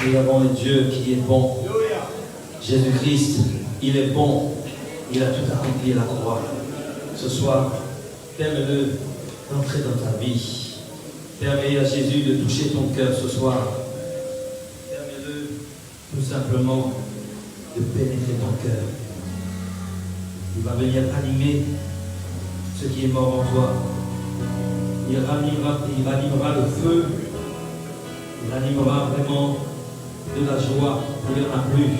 Nous avons un Dieu qui est bon. Jésus-Christ, il est bon. Il a tout accompli à la croix. Ce soir, permets-le d'entrer dans ta vie. Permets à Jésus de toucher ton cœur ce soir. Permets-le tout simplement de pénétrer ton cœur. Il va venir animer ce qui est mort en toi. Il ranimera le feu. Il animera vraiment de la joie où il n'y en a plus.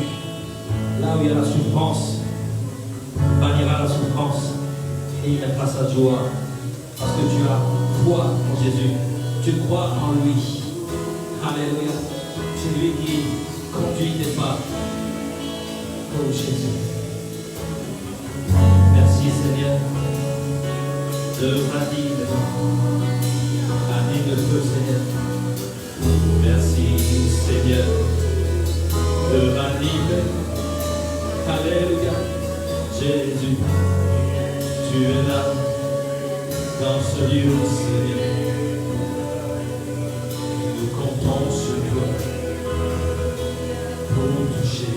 Là où il y a la souffrance, il bannira la souffrance et il mettra sa joie. Parce que tu as foi en Jésus. Tu crois en lui. Alléluia. C'est lui qui conduit tes pas. Oh Jésus. Merci Seigneur. De ranime. Ranime le feu Seigneur. Merci Seigneur de ranime. Alléluia. Jésus, tu es là dans ce lieu Seigneur. Nous comptons sur toi pour nous toucher.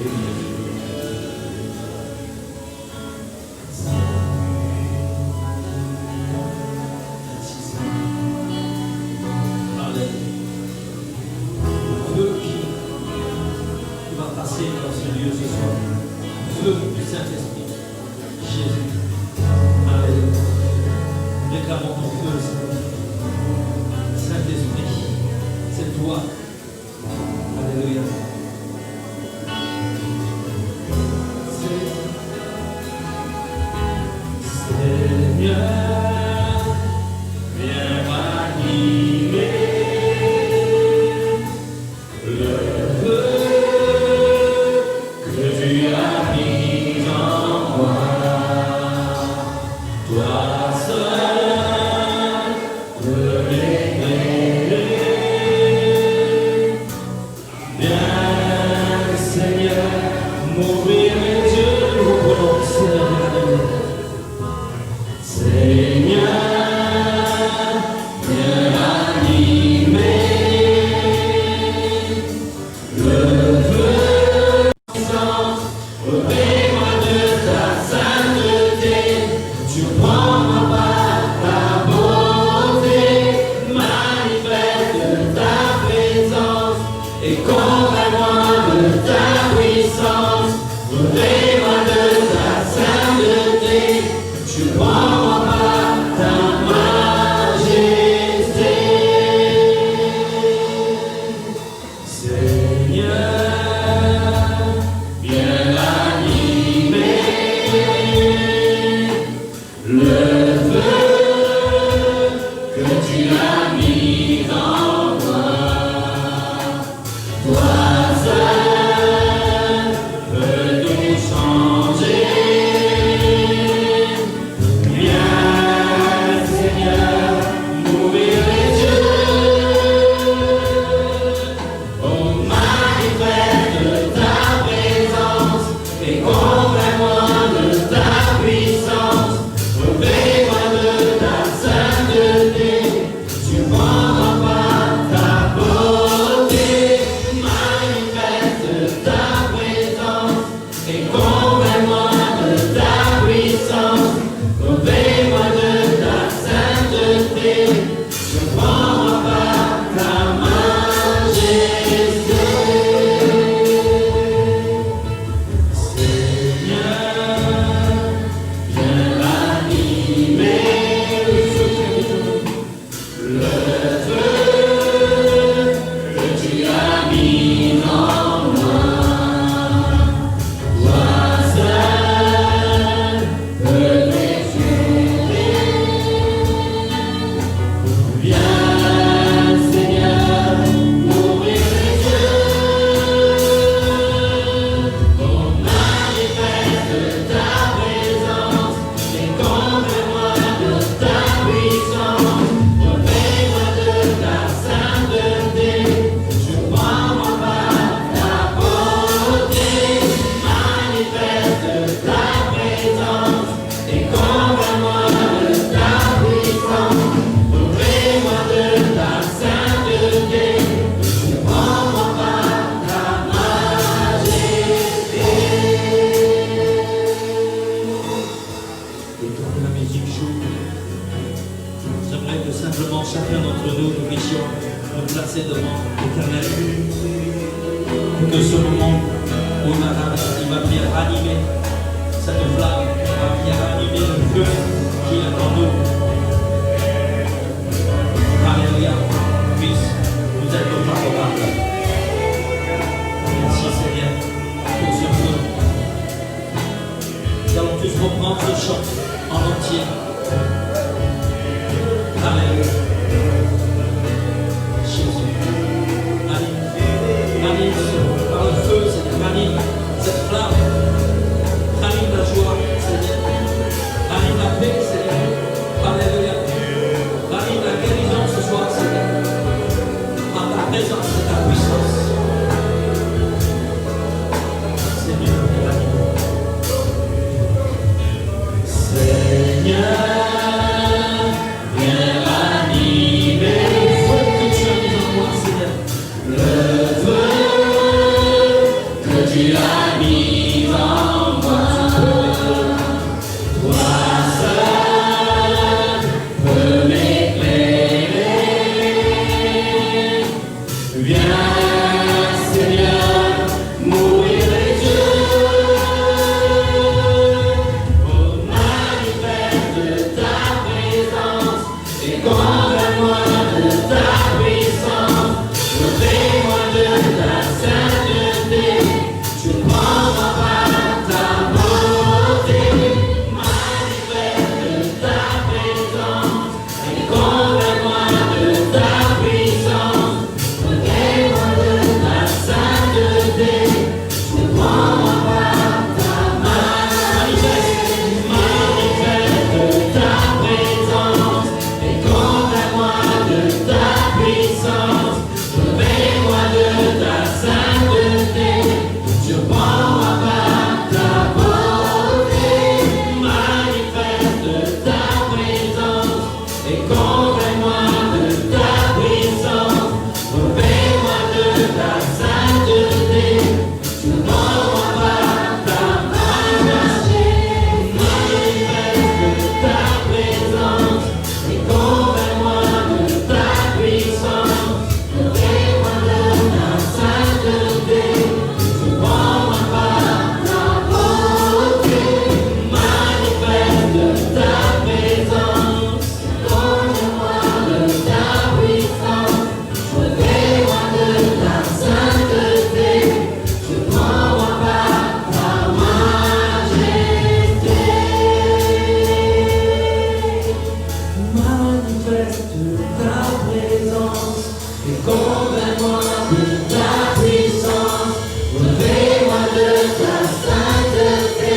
Dans ce lieu ce soir, feu du Saint-Esprit, Jésus, Alléluia. Réclamons ton feu, Saint-Esprit, c'est toi, Alléluia. Seigneur, viens m'animer. Toi seul peux nous changer. que ce moment où il va venir ranimer cette flamme, il va venir ranimer le feu qui est en nous. Alléluia, puisse nous être favorables. Merci Seigneur pour ce feu. Nous allons tous reprendre ce chant en entier. Alléluia. Jésus. Ranime par le feu, Seigneur. Ranime cette flamme. Ranime la joie, Seigneur. Ranime la paix, Seigneur. Alléluia. Ranime la guérison ce soir, Seigneur. En ta présence et ta puissance. Seigneur, ranime. Seigneur. Tu as mis en moi, toi seul peux m'éclairer. Viens Seigneur, mourir les yeux, au manifeste ta présence, et convainc-moi de ta puissance, revêt-moi de ta sainteté. Tu prends par ta beauté, manifeste ta présence, et convainc-moi de ta puissance, revêt-moi de ta sainteté. Tu prends par ta manifeste ta présence, et convainc-moi de ta puissance, revêt-moi de ta sainteté. Je prends par ta beauté, manifeste ta présence, et convainc-moi de ta puissance, revêt-moi de ta sainteté. Je prends par ta manifeste ta présence, et convainc-moi de ta puissance, revêt-moi de ta sainteté.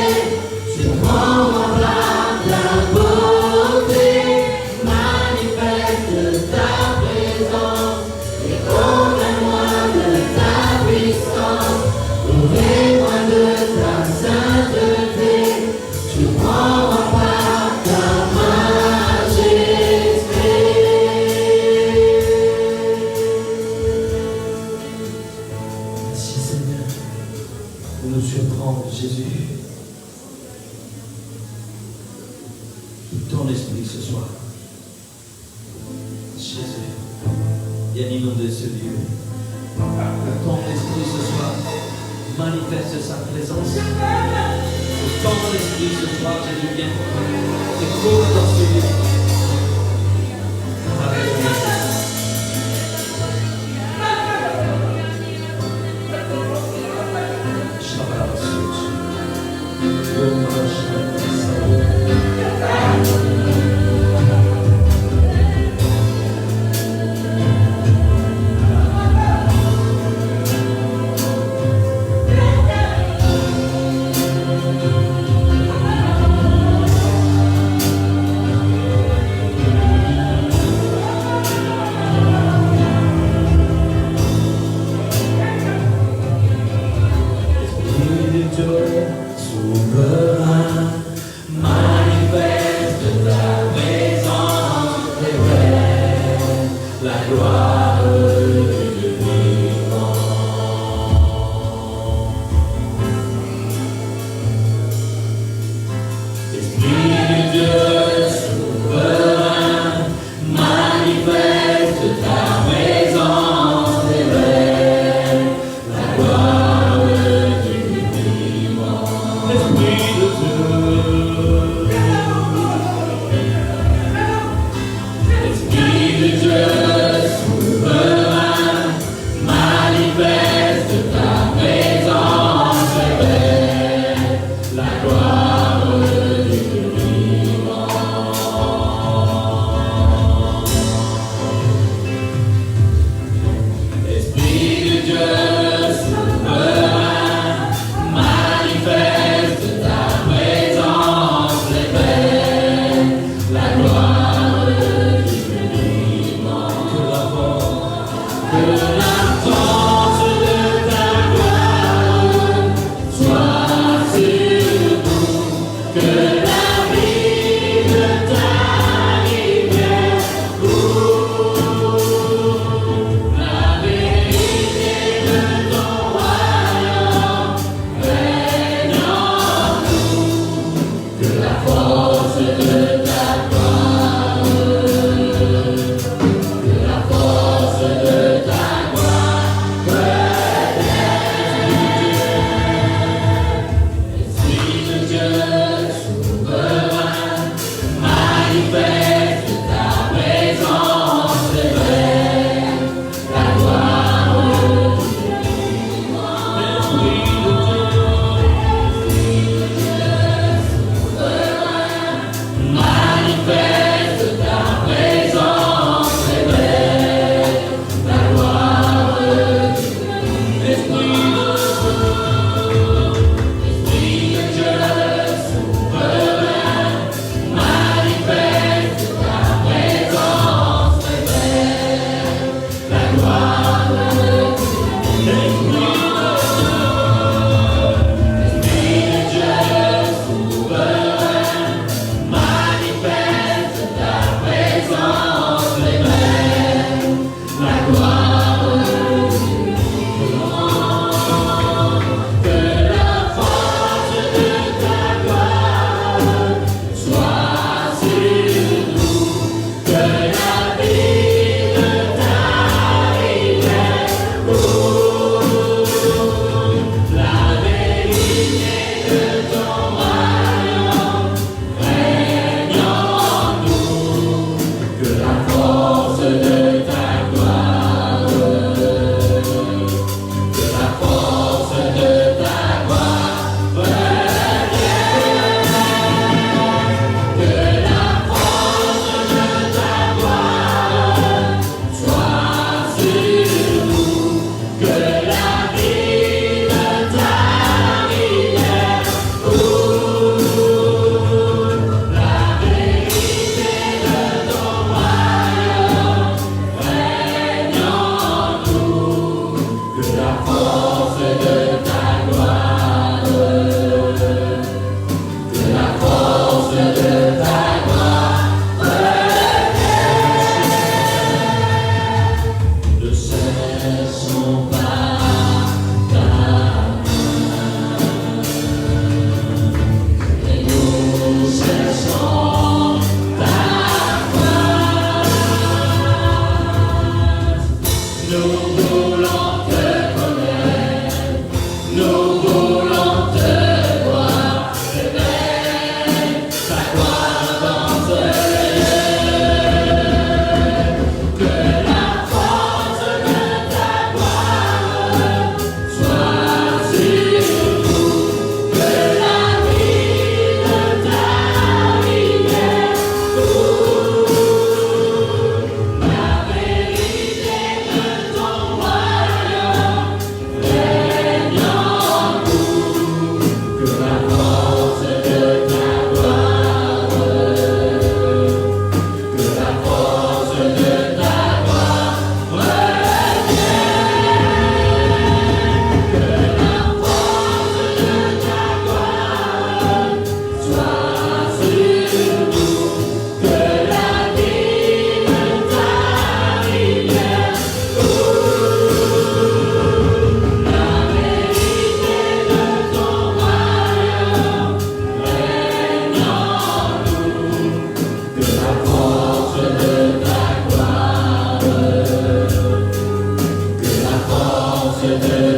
Que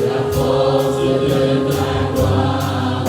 la force de ta gloire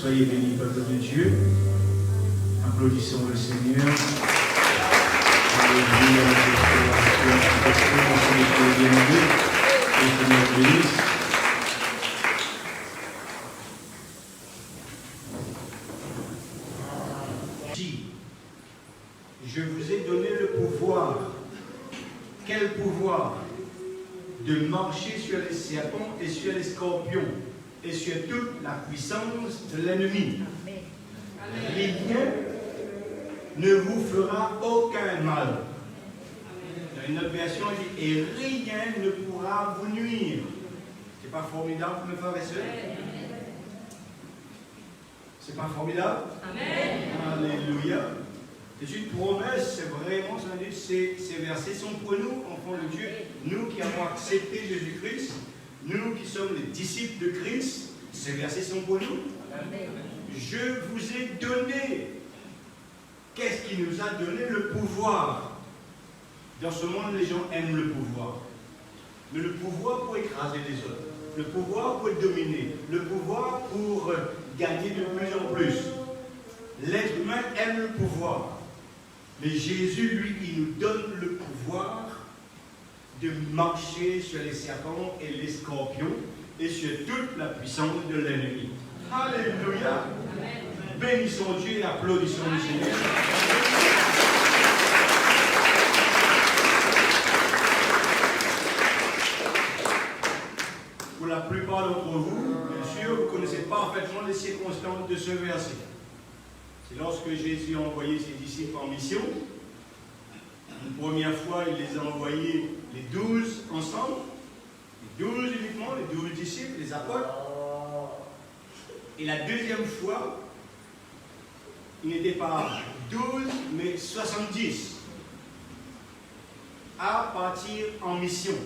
Soyez bénis, peuple de Dieu. Applaudissons le Seigneur. Alléluia. Le Seigneur bénisse. Je vous ai donné le pouvoir. Quel pouvoir? De marcher sur les serpents et sur les scorpions et sur toute la puissance de l'ennemi. Rien ne vous fera aucun mal. Dans une autre version, il dit, et rien ne pourra vous nuire. C'est pas formidable, mes frères et sœurs? C'est pas formidable? Amen. Alléluia. C'est une promesse, c'est vraiment, ces versets sont pour nous, enfants de Dieu, nous qui avons accepté Jésus-Christ, nous qui sommes les disciples de Christ, ces versets sont pour nous. Amen. Je vous ai donné. Qu'est-ce qui nous a donné? Le pouvoir. Dans ce monde, les gens aiment le pouvoir. Mais le pouvoir pour écraser les autres, le pouvoir pour dominer, le pouvoir pour gagner de plus en plus. L'être humain aime le pouvoir. Mais Jésus, lui, il nous donne le pouvoir de marcher sur les serpents et les scorpions et sur toute la puissance de l'ennemi. Alléluia. Amen. Bénissons Dieu et applaudissons le Seigneur. Pour la plupart d'entre vous, bien sûr, vous connaissez parfaitement les circonstances de ce verset. C'est lorsque Jésus a envoyé ses disciples en mission. Une première fois, il les a envoyés les 12 ensemble. Les 12 uniquement, les 12 disciples, les apôtres. Et la deuxième fois, il n'était pas 12, mais 70 à partir en mission.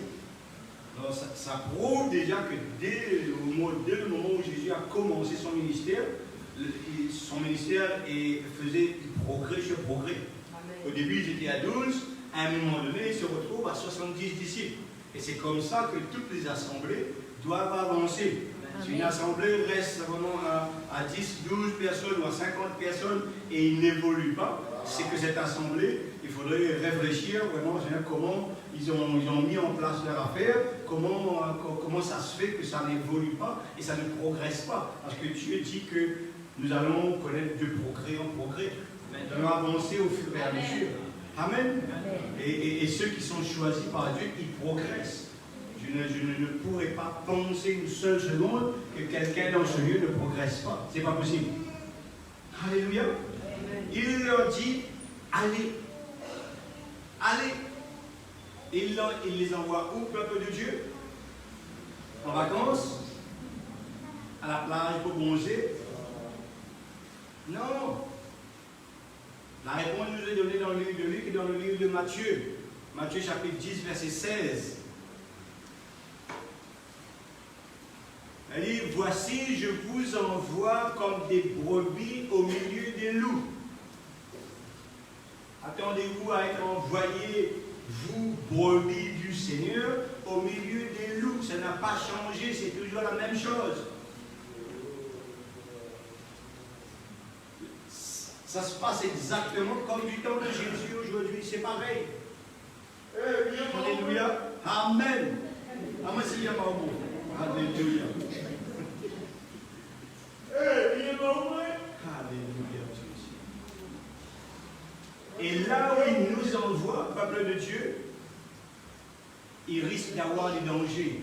Alors ça prouve déjà que dès le moment où Jésus a commencé son ministère faisait du progrès sur progrès. Amen. Au début, ils étaient à 12, à un moment donné, ils se retrouvent à 70 disciples. Et c'est comme ça que toutes les assemblées doivent avancer. Si une assemblée reste vraiment à 10, 12 personnes ou à 50 personnes et il n'évolue pas, c'est que cette assemblée, il faudrait réfléchir vraiment comment ils ont mis en place leur affaire, comment ça se fait que ça n'évolue pas et ça ne progresse pas. Parce que Dieu dit que nous allons connaître de progrès en progrès. Nous allons avancer au fur et à mesure. Amen. Et ceux qui sont choisis par Dieu, ils progressent. Je ne pourrais pas penser une seule seconde que quelqu'un dans ce lieu ne progresse pas. Ce n'est pas possible. Alléluia. Il leur dit, allez. Allez. Il les envoie où, peuple de Dieu? En vacances? À la plage pour bronzer? Non. La réponse nous est donnée dans le livre de Luc et dans le livre de Matthieu. Matthieu chapitre 10, verset 16. Elle dit, voici, je vous envoie comme des brebis au milieu des loups. Attendez-vous à être envoyés, vous, brebis du Seigneur, au milieu des loups. Ça n'a pas changé, c'est toujours la même chose. Ça se passe exactement comme du temps de Jésus aujourd'hui, c'est pareil. Alléluia. Amen. Amen, Seigneur, pardon. Alléluia. Alléluia. Et là où il nous envoie, peuple de Dieu, il risque d'avoir des dangers.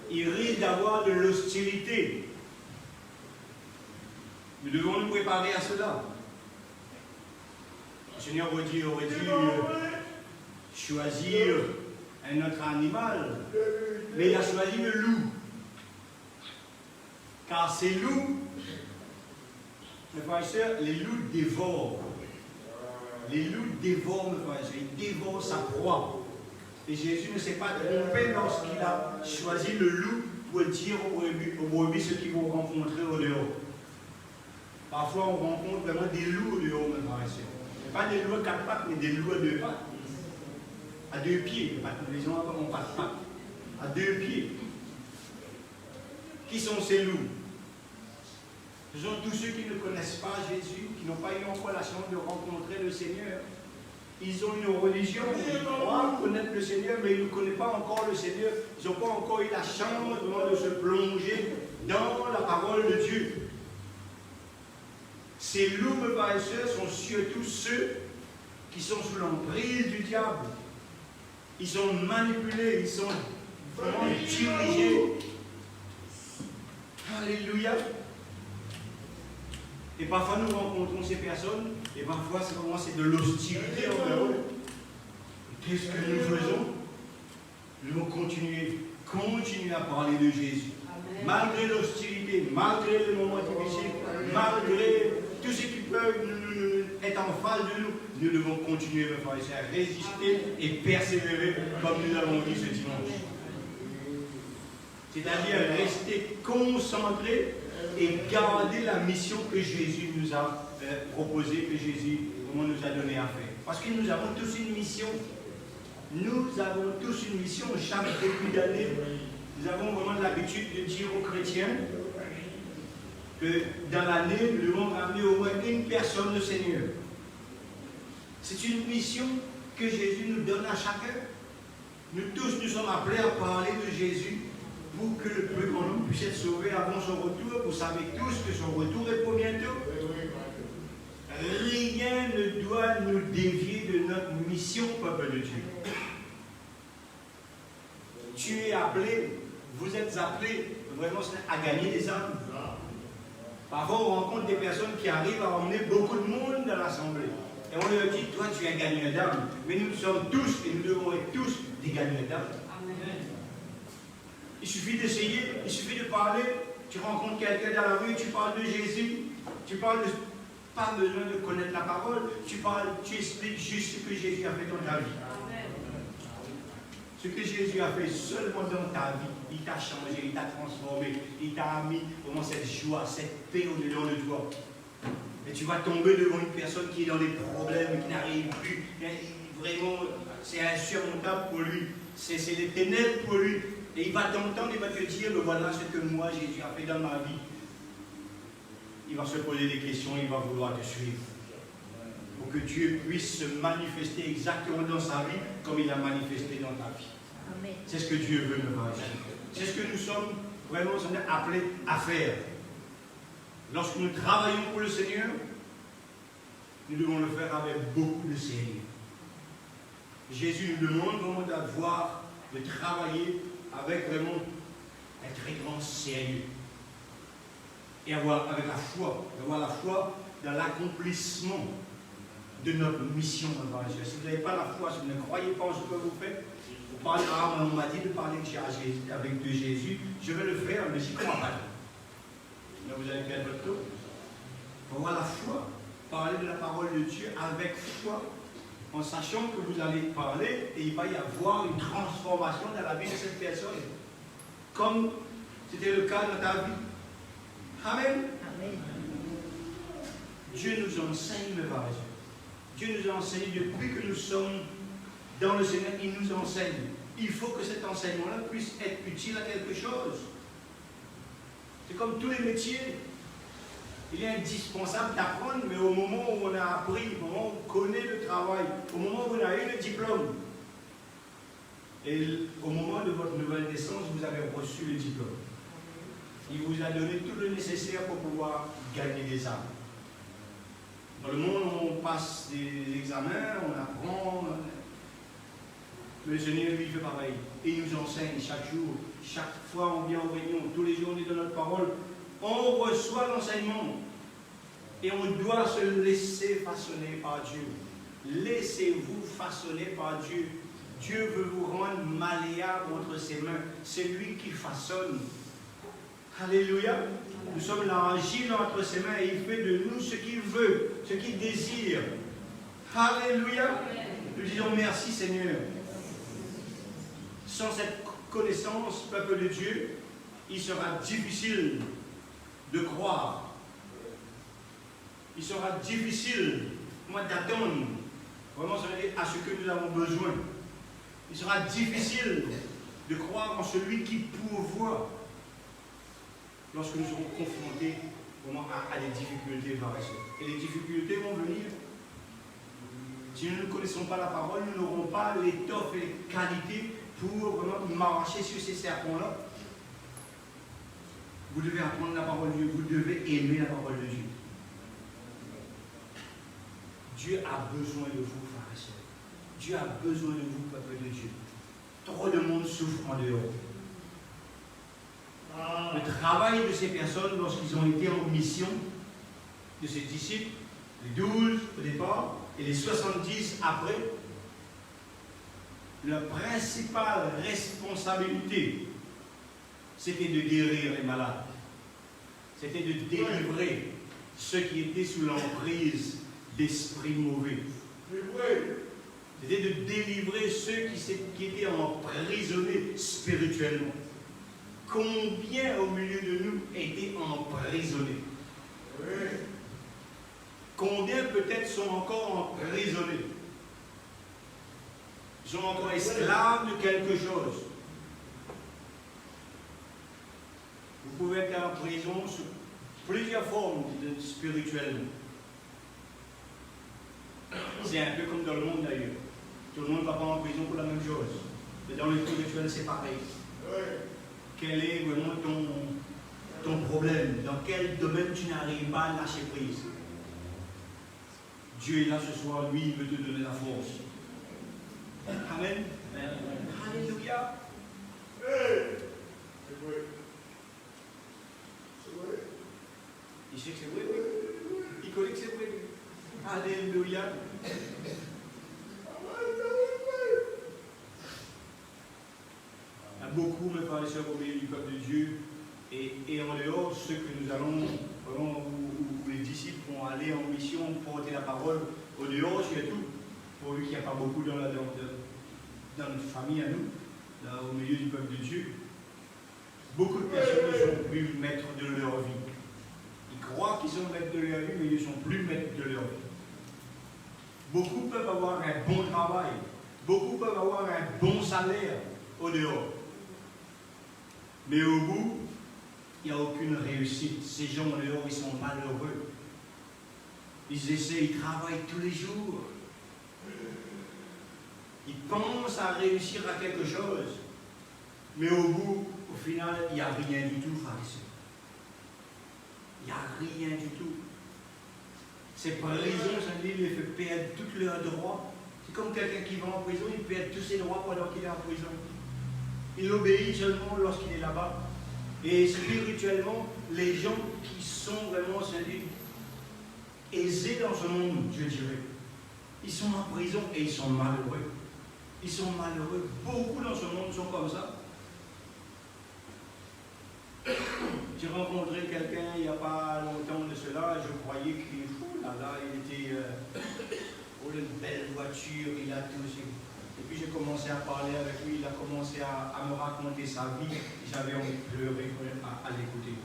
Il risque d'avoir de l'hostilité. Nous devons nous préparer à cela. Le Seigneur aurait dû choisir un autre animal, mais il a choisi le loup. Car ces loups, mes frères et sœurs, les loups dévorent. Les loups dévorent, mes frères et sœurs, ils dévorent sa proie. Et Jésus ne s'est pas trompé lorsqu'il a choisi le loup pour dire aux brebis ce qu'ils vont rencontrer au dehors. Parfois, on rencontre vraiment des loups au dehors, mes frères et sœurs. Pas des loups à quatre pattes, mais des loups à deux pattes. À deux pieds. Les gens n'ont pas de pattes. À deux pieds. Qui sont ces loups? Ce sont tous ceux qui ne connaissent pas Jésus, qui n'ont pas eu encore la chance de rencontrer le Seigneur. Ils ont une religion, ils croient connaître le Seigneur, mais ils ne connaissent pas encore le Seigneur. Ils n'ont pas encore eu la chance de se plonger dans la parole de Dieu. Ces loups, mes frères et sœurs, sont surtout ceux qui sont sous l'emprise du diable. Ils sont manipulés, ils sont vraiment dirigés. Alléluia. Et parfois nous rencontrons ces personnes, et parfois c'est de l'hostilité envers eux. Qu'est-ce que nous faisons? Nous devons continuer à parler de Jésus. Amen. Malgré l'hostilité, malgré les moments difficiles, malgré tout ce qui peut être en face de nous, nous devons continuer à résister et persévérer comme nous l'avons dit ce dimanche. C'est-à-dire rester concentré et garder la mission que Jésus nous a proposée, que Jésus nous a donné à faire. Parce que nous avons tous une mission. Nous avons tous une mission. Chaque début d'année, nous avons vraiment l'habitude de dire aux chrétiens que dans l'année, nous devons ramener au moins une personne au Seigneur. C'est une mission que Jésus nous donne à chacun. Nous tous, nous sommes appelés à parler de Jésus pour que le plus grand nombre puisse être sauvé avant son retour. Vous savez tous que son retour est pour bientôt. Rien ne doit nous dévier de notre mission, peuple de Dieu. Tu es appelé, vous êtes appelés vraiment à gagner des âmes. Parfois, on rencontre des personnes qui arrivent à emmener beaucoup de monde dans l'assemblée. Et on leur dit, toi, tu es un gagneur d'âme. Mais nous sommes tous, et nous devons être tous, des gagneurs d'âme. Il suffit d'essayer, il suffit de parler. Tu rencontres quelqu'un dans la rue, tu parles de Jésus. Tu parles de... Pas besoin de connaître la parole. Tu expliques juste ce que Jésus a fait dans ta vie. Ce que Jésus a fait seulement dans ta vie, il t'a changé, il t'a transformé, il t'a mis vraiment cette joie, cette paix au-dedans de toi. Et tu vas tomber devant une personne qui est dans des problèmes, qui n'arrive plus. Vraiment, c'est insurmontable pour lui. C'est les ténèbres pour lui. Et il va t'entendre, il va te dire, mais voilà ce que moi Jésus a fait dans ma vie. Il va se poser des questions, il va vouloir te suivre. Pour que Dieu puisse se manifester exactement dans sa vie comme il a manifesté dans ta vie. C'est ce que Dieu veut nous faire. C'est ce que nous sommes vraiment appelés à faire. Lorsque nous travaillons pour le Seigneur, nous devons le faire avec beaucoup de sérieux. Jésus nous demande vraiment de travailler avec vraiment un très grand sérieux. Et avec la foi, d'avoir la foi dans l'accomplissement de notre mission. Si vous n'avez pas la foi, si vous ne croyez pas en ce que vous faites, vous parlez, on m'a dit de parler avec de Jésus, je vais le faire, mais j'y crois pas. Là, vous allez perdre votre temps. Il faut avoir la foi. parler de la parole de Dieu avec foi, en sachant que vous allez parler et il va y avoir une transformation dans la vie de cette personne, comme c'était le cas dans ta vie. Amen. Amen. Dieu nous enseigne, mes frères et sœurs. Dieu nous enseigne depuis que nous sommes dans le Seigneur, il nous enseigne. Il faut que cet enseignement-là puisse être utile à quelque chose. C'est comme tous les métiers. Il est indispensable d'apprendre, mais au moment où on a appris, au moment où on connaît le travail, au moment où on a eu le diplôme, et au moment de votre nouvelle naissance, vous avez reçu le diplôme. Il vous a donné tout le nécessaire pour pouvoir gagner des âmes. Dans le monde, on passe des examens, on apprend. Le Seigneur, lui, fait pareil. Et il nous enseigne chaque jour. Chaque fois, on vient aux réunions. Tous les jours, on est dans notre parole. On reçoit l'enseignement. Et on doit se laisser façonner par Dieu. Laissez-vous façonner par Dieu. Dieu veut vous rendre malléable entre ses mains. C'est lui qui façonne. Alléluia. Nous sommes l'argile entre ses mains et il fait de nous ce qu'il veut, ce qu'il désire. Alléluia. Nous disons merci Seigneur. Sans cette connaissance, peuple de Dieu, il sera difficile de croire. Il sera difficile, d'attendre vraiment à ce que nous avons besoin. Il sera difficile de croire en celui qui pourvoit lorsque nous serons confrontés vraiment à des difficultés, frères et sœurs. Et les difficultés vont venir. Si nous ne connaissons pas la parole, nous n'aurons pas l'étoffe et les qualités pour vraiment marcher sur ces serpents-là. Vous devez apprendre la parole de Dieu, vous devez aimer la parole de Dieu. Dieu a besoin de vous, frères et sœurs. Dieu a besoin de vous, peuple de Dieu. Trop de monde souffre en dehors. Le travail de ces personnes, lorsqu'ils ont été en mission, de ces disciples, les 12 au départ et les 70 après, leur principale responsabilité, c'était de guérir les malades. C'était de délivrer ceux qui étaient sous l'emprise d'esprits mauvais. C'était de délivrer ceux qui étaient emprisonnés spirituellement. Combien au milieu de nous étaient emprisonnés? Combien peut-être sont encore emprisonnés? Sont encore esclaves de quelque chose? Vous pouvez être en prison sous plusieurs formes spirituellement. C'est un peu comme dans le monde d'ailleurs. Tout le monde ne va pas en prison pour la même chose. Mais dans le spirituel, c'est pareil. Quel est vraiment ton problème? Dans quel domaine tu n'arrives pas à lâcher prise? Dieu est là ce soir, lui, il veut te donner la force. Amen. Alléluia. Il sait que c'est vrai, oui. Il connaît que c'est vrai. Alléluia. Il y a beaucoup, mes frères et sœurs, au milieu du peuple de Dieu, et en dehors, ceux que nous allons, vraiment, où les disciples vont aller en mission, porter la parole, au dehors surtout, pourvu qu'il n'y a pas beaucoup dans notre famille à nous, là, au milieu du peuple de Dieu. Beaucoup de personnes ne sont plus maîtres de leur vie. Ils croient qu'ils sont maîtres de leur vie, mais ils ne sont plus maîtres de leur vie. Beaucoup peuvent avoir un bon travail, beaucoup peuvent avoir un bon salaire au dehors. Mais au bout, il n'y a aucune réussite. Ces gens au dehors, ils sont malheureux. Ils essaient, ils travaillent tous les jours. Ils pensent à réussir à quelque chose. Mais au bout, au final, il n'y a rien du tout, frères et sœurs. Il n'y a rien du tout. Ces prisons, ça les fait perdre tous leurs droits. C'est comme quelqu'un qui va en prison, il perd tous ses droits pendant qu'il est en prison. Il obéit seulement lorsqu'il est là-bas. Et spirituellement, les gens qui sont vraiment aisés dans ce monde, je dirais, ils sont en prison et ils sont malheureux. Ils sont malheureux. Beaucoup dans ce monde sont comme ça. J'ai rencontré quelqu'un il n'y a pas longtemps de cela, je croyais qu'il roule une belle voiture, il a tout. Et puis j'ai commencé à parler avec lui, il a commencé à me raconter sa vie. J'avais envie de pleurer à l'écouter.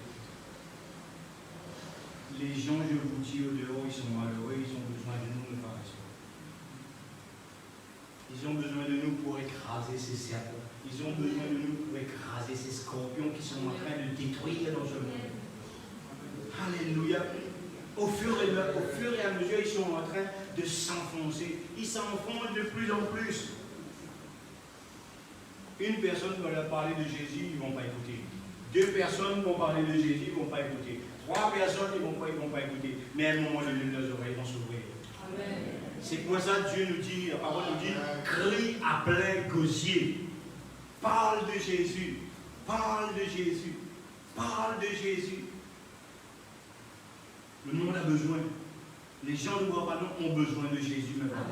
Les gens, je vous dis, au dehors, ils sont malheureux, ils ont besoin de nous, mes frères et sœurs. Ils ont besoin de nous pour écraser ces serpents. Ils ont besoin de nous pour écraser ces scorpions qui sont en train de détruire dans ce monde. Alléluia. Au fur et à mesure, ils sont en train de s'enfoncer. Ils s'enfoncent de plus en plus. Une personne va leur parler de Jésus, ils ne vont pas écouter. 2 personnes vont parler de Jésus, ils ne vont pas écouter. 3 personnes, ils ne vont pas écouter. Mais à un moment donné, leurs oreilles vont s'ouvrir. C'est pour ça que Dieu nous dit, la parole nous dit, crie à plein gosier. Parle de Jésus. Parle de Jésus. Parle de Jésus. Le monde a besoin. Les gens ne voient pas, non, ont besoin de Jésus maintenant.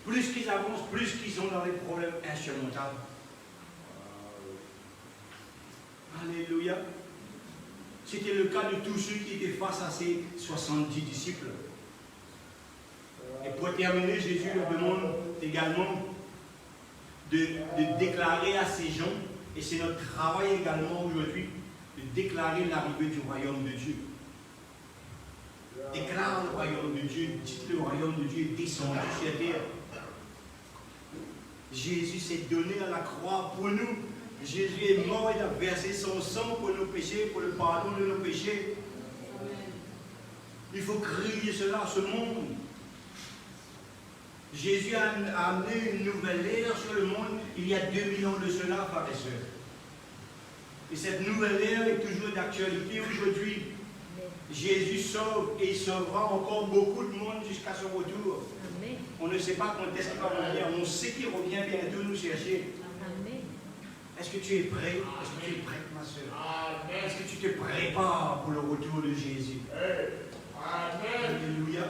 Plus qu'ils avancent, plus qu'ils sont dans les problèmes insurmontables. Alléluia. C'était le cas de tous ceux qui étaient face à ces 70 disciples. Et pour terminer, Jésus leur demande également de déclarer à ces gens, et c'est notre travail également aujourd'hui, de déclarer l'arrivée du royaume de Dieu. Déclare le royaume de Dieu, dites le royaume de Dieu est descendu sur terre. Jésus s'est donné à la croix pour nous. Jésus est mort, il a versé son sang pour nos péchés, pour le pardon de nos péchés. Il faut crier cela à ce monde. Jésus a amené une nouvelle ère sur le monde il y a 2000 ans de cela, frères et sœurs. Et cette nouvelle ère est toujours d'actualité aujourd'hui. Jésus sauve et il sauvera encore beaucoup de monde jusqu'à son retour. Amen. On ne sait pas quand est-ce qu'il va revenir. On sait qu'il revient bientôt nous chercher. Amen. Est-ce que tu es prêt? Est-ce que tu es prête, ma soeur? Est-ce que tu te prépares pour le retour de Jésus? Amen. Alléluia.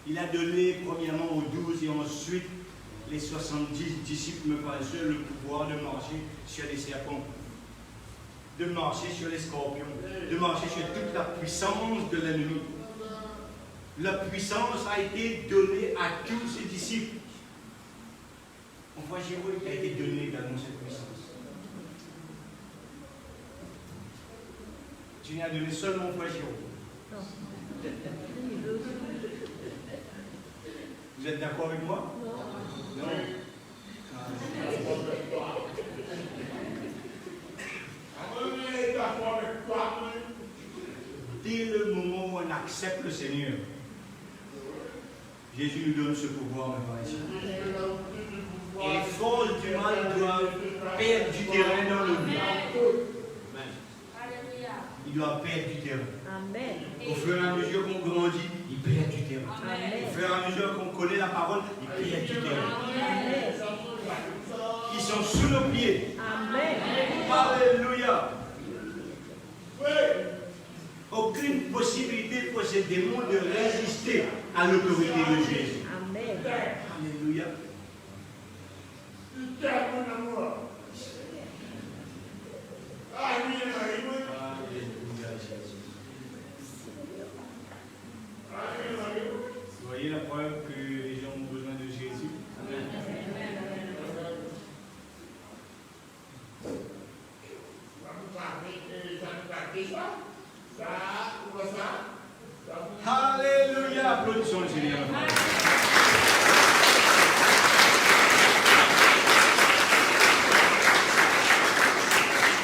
Il a donné premièrement aux 12 et ensuite les 70 disciples, me paraissent, le pouvoir de marcher sur les serpents, de marcher sur les scorpions, de marcher sur toute la puissance de l'ennemi. La puissance a été donnée à tous ces disciples. On voit Jérôme qui a été donné également cette puissance. Tu n'as donné seulement frère Jérôme. Non. Vous êtes d'accord avec moi? Non. Dès le moment où on accepte le Seigneur, Jésus nous donne ce pouvoir, mes frères et sœurs. Et les forces du mal doivent perdre du terrain dans le monde. Ils doivent perdre du terrain. Amen. Au fur et à mesure qu'on grandit, ils perdent du terrain. Amen. Au fur et à mesure qu'on connaît la parole, ils perdent du terrain. Amen. Ils sont sous nos pieds. Amen. Alléluia. Aucune possibilité pour ces démons de résister à l'autorité de Jésus. Amen. Alléluia. Vous voyez la preuve que les gens ont besoin de Jésus. Alléluia. Applaudissons le Seigneur.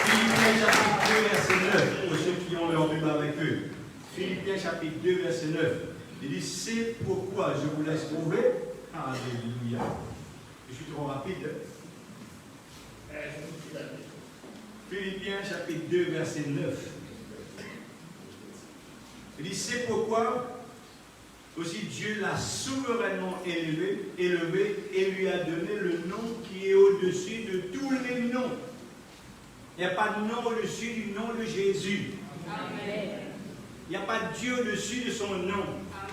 Philippiens chapitre 2 verset 9, pour ceux qui ont leur Bible avec eux. Philippiens chapitre 2 verset 9. Il dit, c'est pourquoi je vous laisse trouver. Alléluia. Je suis trop rapide. Philippiens chapitre 2 verset 9. Il dit, c'est pourquoi aussi Dieu l'a souverainement élevé et lui a donné le nom qui est au-dessus de tous les noms. Il n'y a pas de nom au-dessus du nom de Jésus. Amen. Il n'y a pas de Dieu au-dessus de son nom.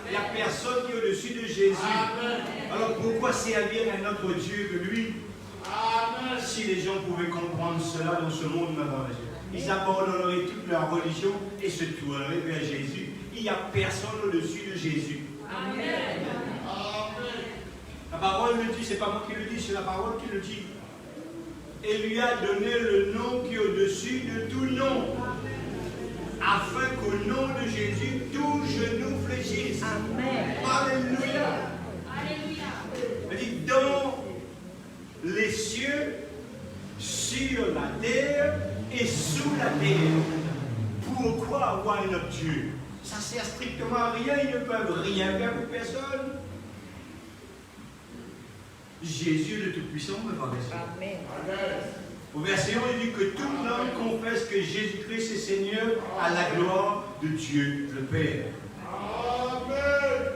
Il n'y a personne qui est au-dessus de Jésus. Amen. Alors pourquoi servir un autre Dieu que lui? Amen. Si les gens pouvaient comprendre cela dans ce monde, ma frère, ils abandonneraient toute leur religion et se tourneraient vers Jésus. Il n'y a personne au-dessus de Jésus. Amen. La parole le dit, c'est pas moi qui le dis, c'est la parole qui le dit. Et lui a donné le nom qui est au-dessus de tout nom, afin qu'au nom de Jésus, tout genou fléchisse. Amen. Alléluia. Alléluia. Il dit dans les cieux, sur la terre et sous la terre. Pourquoi avoir notre Dieu? Ça sert strictement à rien, ils ne peuvent rien faire pour personne. Jésus le Tout-Puissant me va rester. Amen. Au verset 1, il dit que toute langue confesse que Jésus-Christ est Seigneur à la gloire de Dieu le Père. Amen.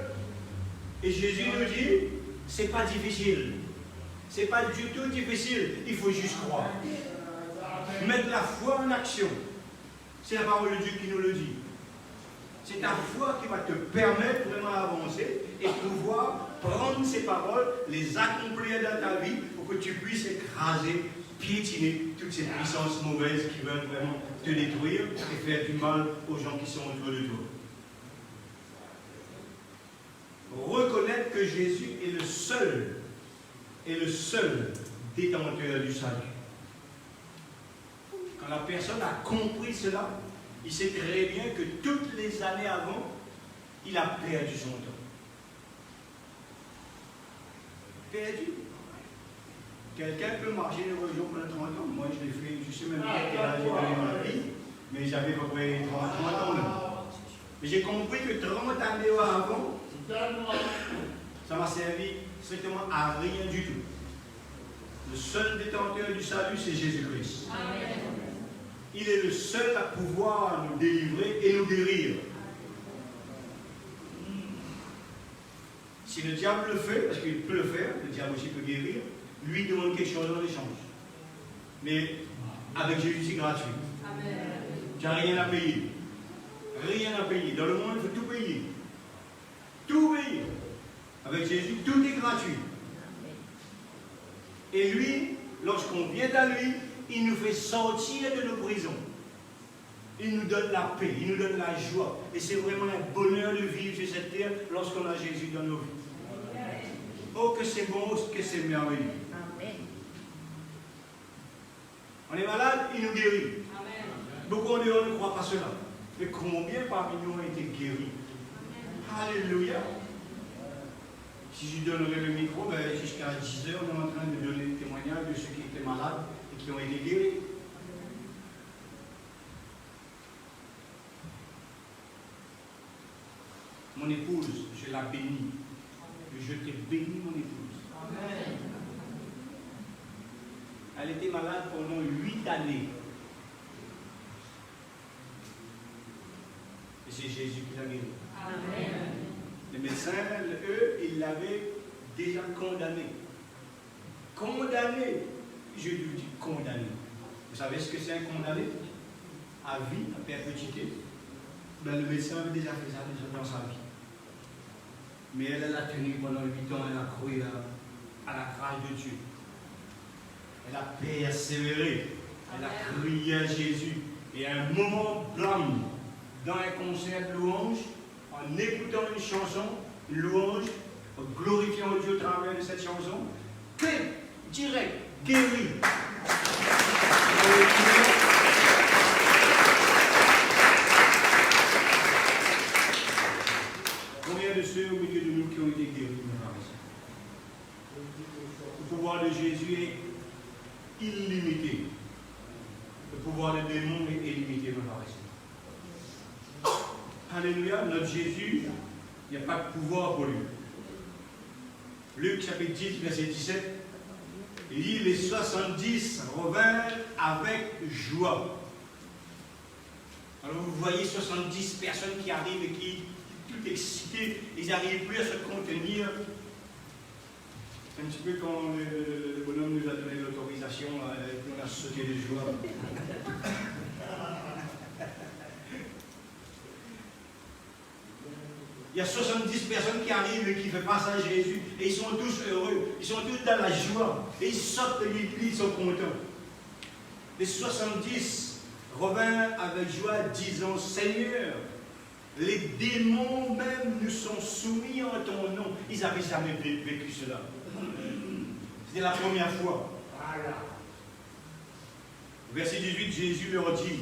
Et Jésus nous dit, c'est pas difficile. C'est pas du tout difficile. Il faut juste croire. Mettre la foi en action. C'est la parole de Dieu qui nous le dit. C'est ta foi qui va te permettre vraiment d'avancer et pouvoir prendre ces paroles, les accomplir dans ta vie pour que tu puisses écraser, piétiner toutes ces puissances mauvaises qui veulent vraiment te détruire et faire du mal aux gens qui sont autour de toi. Reconnaître que Jésus est le seul détenteur du salut. Quand la personne a compris cela, il sait très bien que toutes les années avant, il a perdu son temps. Perdu. Quelqu'un peut marcher une religion pendant 30 ans. Moi, je l'ai fait, je sais même pas quel âge j'ai donné ma vie, mais j'avais à peu près 30 ans là. Mais j'ai compris que 30 années avant, ça m'a servi strictement à rien du tout. Le seul détenteur du salut, c'est Jésus-Christ. Il est le seul à pouvoir nous délivrer et nous guérir. Si le diable le fait, parce qu'il peut le faire, le diable aussi peut guérir, lui demande quelque chose en échange. Mais avec Jésus, c'est gratuit. Tu n'as rien à payer. Rien à payer. Dans le monde, il faut tout payer. Tout payer. Avec Jésus, tout est gratuit. Et lui, lorsqu'on vient à lui, il nous fait sortir de nos prisons. Il nous donne la paix, il nous donne la joie. Et c'est vraiment un bonheur de vivre sur cette terre lorsqu'on a Jésus dans nos vies. Oh, que c'est bon, que c'est merveilleux. On est malade, il nous guérit. Beaucoup en dehors ne croient pas cela. Mais combien parmi nous ont été guéris? Alléluia. Si je donnerais le micro, jusqu'à 10 heures, on est en train de donner des témoignages de ceux qui étaient malades et qui ont été guéris. Mon épouse, je la bénis. Je t'ai béni, mon épouse. Amen. Elle était malade pendant 8 années. Et c'est Jésus qui l'a guérie. Amen. Les médecins, eux, ils l'avaient déjà condamné. Condamné. Je lui dis condamné. Vous savez ce que c'est un condamné? À vie, à perpétuité. Le médecin avait déjà fait ça dans sa vie. Mais elle a tenu pendant 8 ans, elle a cru à la grâce de Dieu. Elle a persévéré. Elle a crié à Jésus. Et à un moment blanc, dans un concert de louange, en écoutant une chanson, une louange, en glorifiant Dieu au travers de cette chanson, direct, guéri. Combien de ceux au milieu de nous qui ont été guéris? Le pouvoir de Jésus est illimité. Le pouvoir des démons est illimité, mon frère. Alléluia, notre Jésus, il n'y a pas de pouvoir pour lui. Luc chapitre 10, verset 17, il dit, les 70 revinrent avec joie. Alors vous voyez 70 personnes qui arrivent et qui, tout excitées, ils n'arrivent plus à se contenir. C'est un petit peu quand le bonhomme nous a donné l'autorisation, on a sauté de joie. Il Il y a 70 personnes qui arrivent et qui font face à Jésus. Et ils sont tous heureux. Ils sont tous dans la joie. Et ils sortent de l'église, ils sont contents. Les 70 revinrent avec joie, disant, Seigneur, les démons même nous sont soumis en ton nom. Ils n'avaient jamais vécu cela. C'était la première fois. Voilà. Verset 18, Jésus leur dit,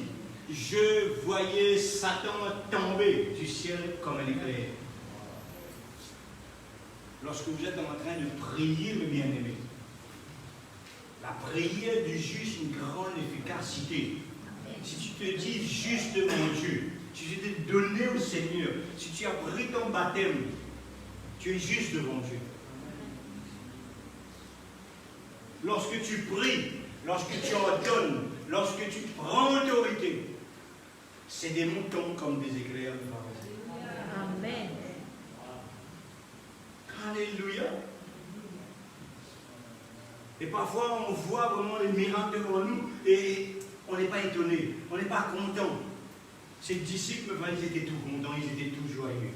je voyais Satan tomber du ciel comme un éclair. Lorsque vous êtes en train de prier, mes bien-aimés, la prière du juste a une grande efficacité. Si tu te dis juste devant Dieu, si tu t'es donné au Seigneur, si tu as pris ton baptême, tu es juste devant Dieu. Lorsque tu pries, lorsque tu ordonnes, lorsque tu prends autorité, ces démons tombent comme des éclairs. Amen. Alléluia. Et parfois, on voit vraiment les miracles devant nous et on n'est pas étonné, on n'est pas content. Ces disciples, ils étaient tout contents, ils étaient tout joyeux.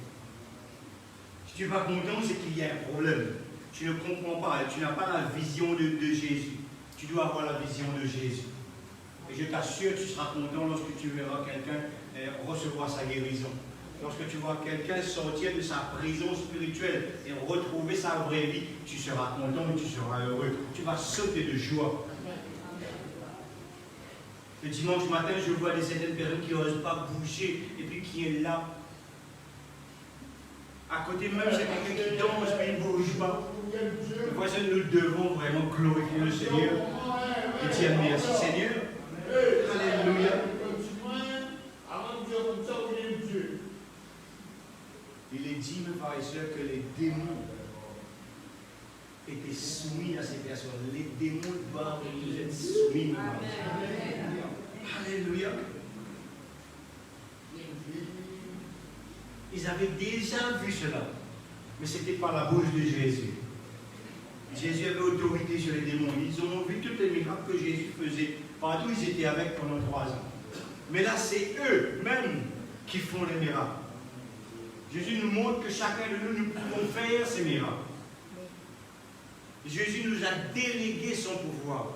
Si tu n'es pas content, c'est qu'il y a un problème. Tu ne comprends pas, tu n'as pas la vision de Jésus. Tu dois avoir la vision de Jésus. Et je t'assure, tu seras content lorsque tu verras quelqu'un recevoir sa guérison. Lorsque tu vois quelqu'un sortir de sa prison spirituelle et retrouver sa vraie vie, tu seras content et tu seras heureux. Tu vas sauter de joie. Le dimanche matin, je vois certaines personnes qui n'osent pas bouger et puis qui est là. À côté même, c'est quelqu'un qui danse mais il ne bouge pas. Le voisin, nous devons vraiment glorifier le Seigneur et dire merci Seigneur. Alléluia. Il est dit, mes frères et sœurs, que les démons étaient soumis à ces personnes. Les démons doivent nous être soumis. Alléluia. Ils avaient déjà vu cela, mais ce n'était pas la bouche de Jésus. Jésus avait autorité sur les démons. Ils ont vu tous les miracles que Jésus faisait. Partout, ils étaient avec pendant 3 ans. Mais là, c'est eux-mêmes qui font les miracles. Jésus nous montre que chacun de nous, nous pouvons faire ces miracles. Jésus nous a délégué son pouvoir.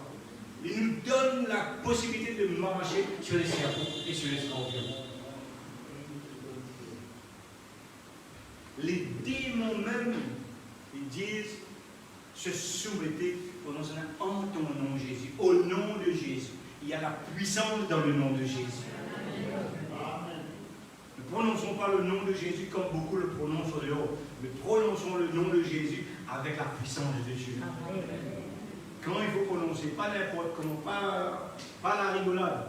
Il nous donne la possibilité de marcher sur les serpents et sur les scorpions. Les démons même, ils disent, se soumetter en ton nom Jésus. Au nom de Jésus. Il y a la puissance dans le nom de Jésus. Ne prononçons pas le nom de Jésus comme beaucoup le prononcent au dehors. Mais prononçons le nom de Jésus avec la puissance de Dieu. Quand il faut prononcer, pas n'importe comment, pas la rigolade.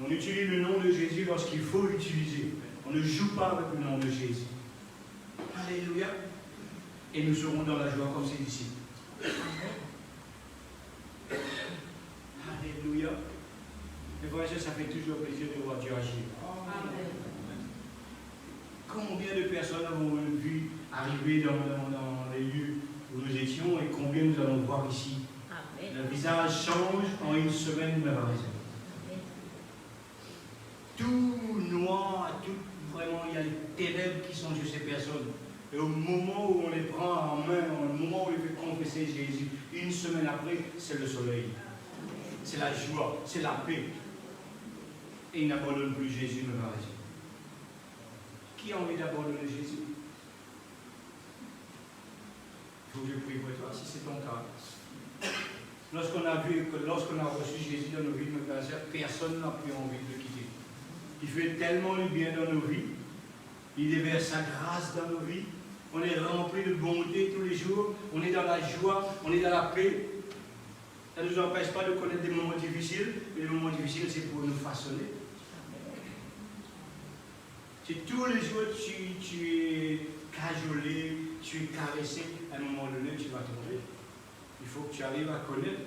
On utilise le nom de Jésus lorsqu'il faut l'utiliser. On ne joue pas avec le nom de Jésus. Alléluia. Et nous serons dans la joie comme ses disciples. Alléluia. Et voilà, ça fait toujours plaisir de voir Dieu agir. Combien de personnes avons-nous vu arriver dans les lieux où nous étions et combien nous allons voir ici? Amen. Le visage change en une semaine, mais tout noir, tout vraiment, il y a les ténèbres qui sont sur ces personnes. Et au moment où on les prend en main, au moment où on les fait confesser Jésus, une semaine après, c'est le soleil. C'est la joie, c'est la paix. Et ils n'abandonnent plus Jésus, me paraît. Qui a envie d'abandonner Jésus? Il faut que je prie pour toi, si c'est ton cas. Lorsqu'on a reçu Jésus dans nos vies, me paraît, personne n'a plus envie de le quitter. Il fait tellement du bien dans nos vies. Il déverse sa grâce dans nos vies. On est rempli de bonté tous les jours. On est dans la joie, on est dans la paix. Ça ne nous empêche pas de connaître des moments difficiles. Mais les moments difficiles, c'est pour nous façonner. Si tous les jours tu es cajolé, tu es caressé, à un moment donné, tu vas tomber. Il faut que tu arrives à connaître.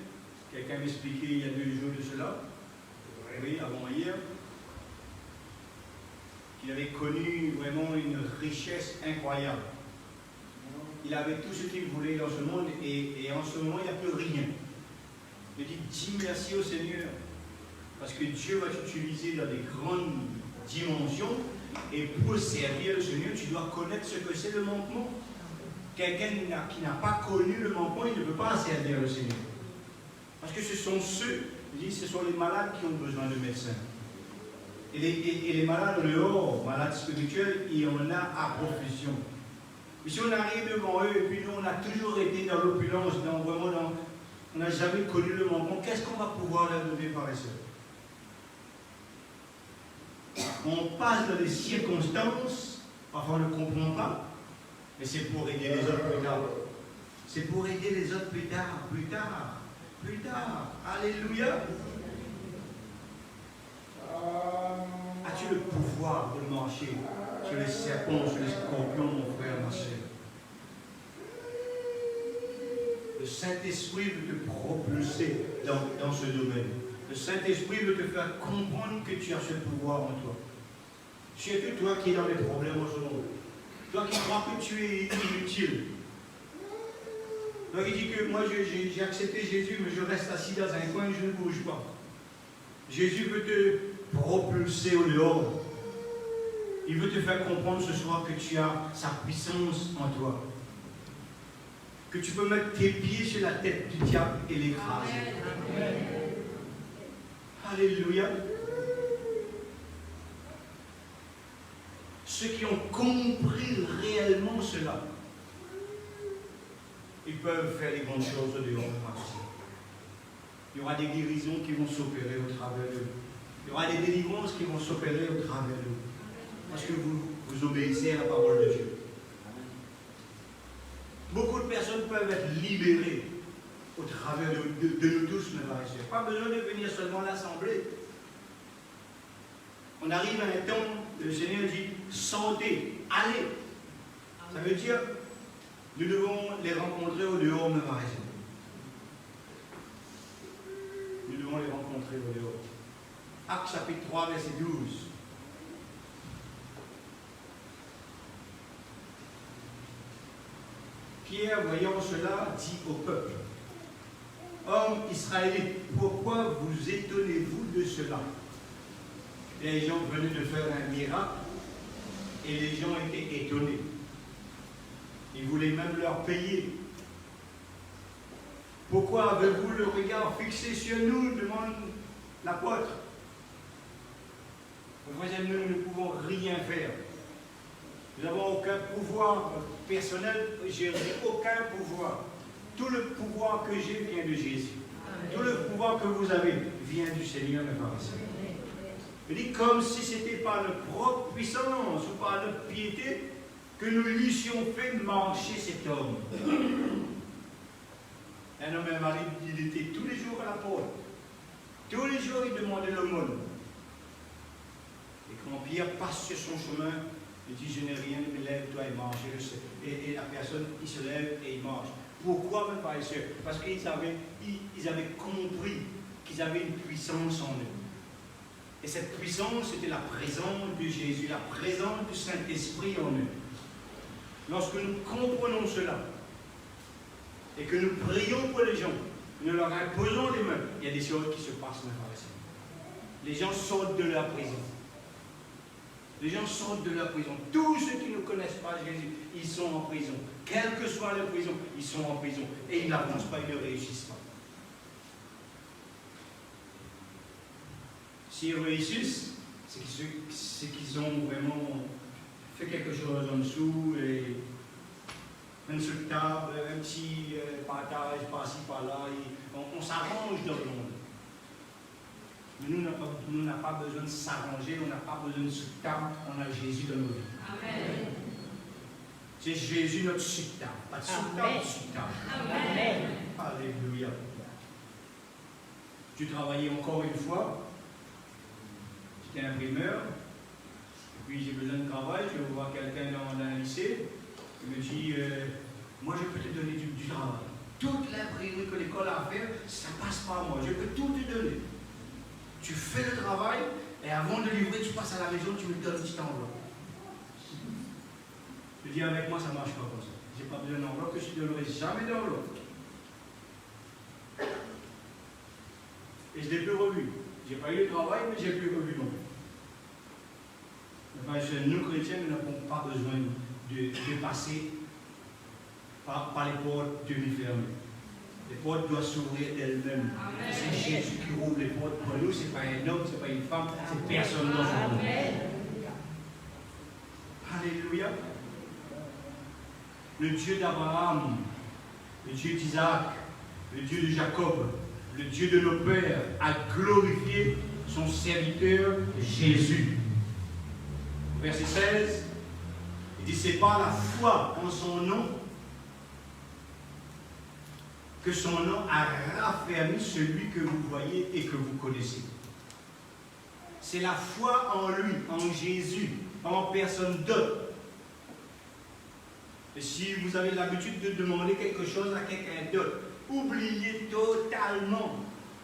Quelqu'un m'expliquait il y a 2 jours de cela, oui, avant-hier, qu'il avait connu vraiment une richesse incroyable. Il avait tout ce qu'il voulait dans ce monde et en ce moment, il n'y a plus rien. Il dit, dis merci au Seigneur, parce que Dieu va t'utiliser dans des grandes dimensions Et pour servir le Seigneur, tu dois connaître ce que c'est le manquement. Quelqu'un qui n'a pas connu le manquement, il ne peut pas servir le Seigneur. Parce que ce sont ce sont les malades qui ont besoin de médecins. Et les malades dehors, malades spirituels, il y en a à profusion. Mais si on arrive devant eux, et puis nous, on a toujours été dans l'opulence, on n'a jamais connu le manquement, qu'est-ce qu'on va pouvoir leur donner, par et sœurs? On passe dans des circonstances, parfois on ne comprend pas, mais c'est pour aider les autres plus tard. C'est pour aider les autres plus tard, plus tard, plus tard. Alléluia. As-tu le pouvoir de marcher sur les serpents, sur les scorpions, mon frère, ma soeur? Le Saint-Esprit veut te propulser dans ce domaine. Le Saint-Esprit veut te faire comprendre que tu as ce pouvoir en toi. Surtout toi qui es dans des problèmes aujourd'hui. Toi qui crois que tu es inutile. Toi qui dis que moi j'ai accepté Jésus, mais je reste assis dans un coin et je ne bouge pas. Jésus veut te propulser au dehors. Il veut te faire comprendre ce soir que tu as sa puissance en toi. Que tu peux mettre tes pieds sur la tête du diable et l'écraser. Alléluia. Ceux qui ont compris réellement cela, ils peuvent faire les grandes choses au dehors. Il y aura des guérisons qui vont s'opérer au travers d'eux. Il y aura des délivrances qui vont s'opérer au travers d'eux. Parce que vous obéissez à la parole de Dieu. Beaucoup de personnes peuvent être libérées au travers de nous tous, mes frères et sœurs. Pas besoin de venir seulement à l'assemblée. On arrive à un temps, le Seigneur dit, sortez, allez. Ça veut dire, nous devons les rencontrer au dehors, mes frères et sœurs. Nous devons les rencontrer au dehors. Actes chapitre 3, verset 12. Pierre, voyant cela, dit au peuple, hommes israélites, pourquoi vous étonnez-vous de cela? Les gens venaient de faire un miracle et les gens étaient étonnés. Ils voulaient même leur payer. Pourquoi avez-vous le regard fixé sur nous? Demande l'apôtre. Nous ne pouvons rien faire. Nous n'avons aucun pouvoir personnel, j'ai aucun pouvoir. Tout le pouvoir que j'ai vient de Jésus. Tout le pouvoir que vous avez vient du Seigneur, mes frères et sœurs. Il dit comme si ce n'était pas notre propre puissance ou par notre piété que nous l'eussions fait marcher cet homme. Un homme et un mari, il était tous les jours à la porte. Tous les jours, il demandait l'aumône. Et quand Pierre passe sur son chemin, il dit, je n'ai rien, mais lève-toi et marche. Et la personne, il se lève et il marche. Pourquoi, mes frères et sœurs? Parce qu'ils avaient compris qu'ils avaient une puissance en eux. Et cette puissance, c'était la présence de Jésus, la présence du Saint-Esprit en eux. Lorsque nous comprenons cela, et que nous prions pour les gens, nous leur imposons les mains, il y a des choses qui se passent, mes frères et sœurs. Les gens sortent de leur prison. Les gens sortent de leur prison. Tous ceux qui ne connaissent pas Jésus, ils sont en prison. Quelle que soit leur prison, ils sont en prison. Et ils n'avancent pas, ils ne réussissent pas. S'ils réussissent, c'est qu'ils ont vraiment fait quelque chose en dessous, et une seule table, un petit partage par-ci, par-là, on s'arrange dans le monde. Mais nous n'avons pas besoin de s'arranger, on n'a pas besoin de subtable, on a Jésus dans nos vies. Amen. C'est Jésus notre subtable, pas de subtable, subtable. Amen. Alléluia. Tu travaillais encore une fois, j'étais imprimeur, et puis j'ai besoin de travail, je vais voir quelqu'un dans un lycée, il me dit, moi je peux te donner du travail. Toute l'imprimerie que l'école a à faire, ça passe par moi, je peux tout te donner. Tu fais le travail, et avant de livrer, tu passes à la maison, tu me donnes une petite enveloppe. Je dis, avec moi, ça ne marche pas comme ça. Je n'ai pas besoin d'enveloppe, que je ne donnerai jamais d'enveloppe. Et je ne l'ai plus revu. Je n'ai pas eu le travail, mais je ne l'ai plus revu non plus. frères et sœurs, nous chrétiens, nous n'avons pas besoin de passer par les portes demi-fermées. Les portes doivent s'ouvrir d'elles-mêmes. C'est Jésus qui ouvre les portes pour nous, ce n'est pas un homme, ce n'est pas une femme, c'est personne d'autre. Alléluia. Le Dieu d'Abraham, le Dieu d'Isaac, le Dieu de Jacob, le Dieu de nos pères a glorifié son serviteur Jésus. Verset 16, il dit, c'est par la foi en son nom que son nom a raffermi celui que vous voyez et que vous connaissez. C'est la foi en lui, en Jésus, en personne d'autre. Et si vous avez l'habitude de demander quelque chose à quelqu'un d'autre, oubliez totalement,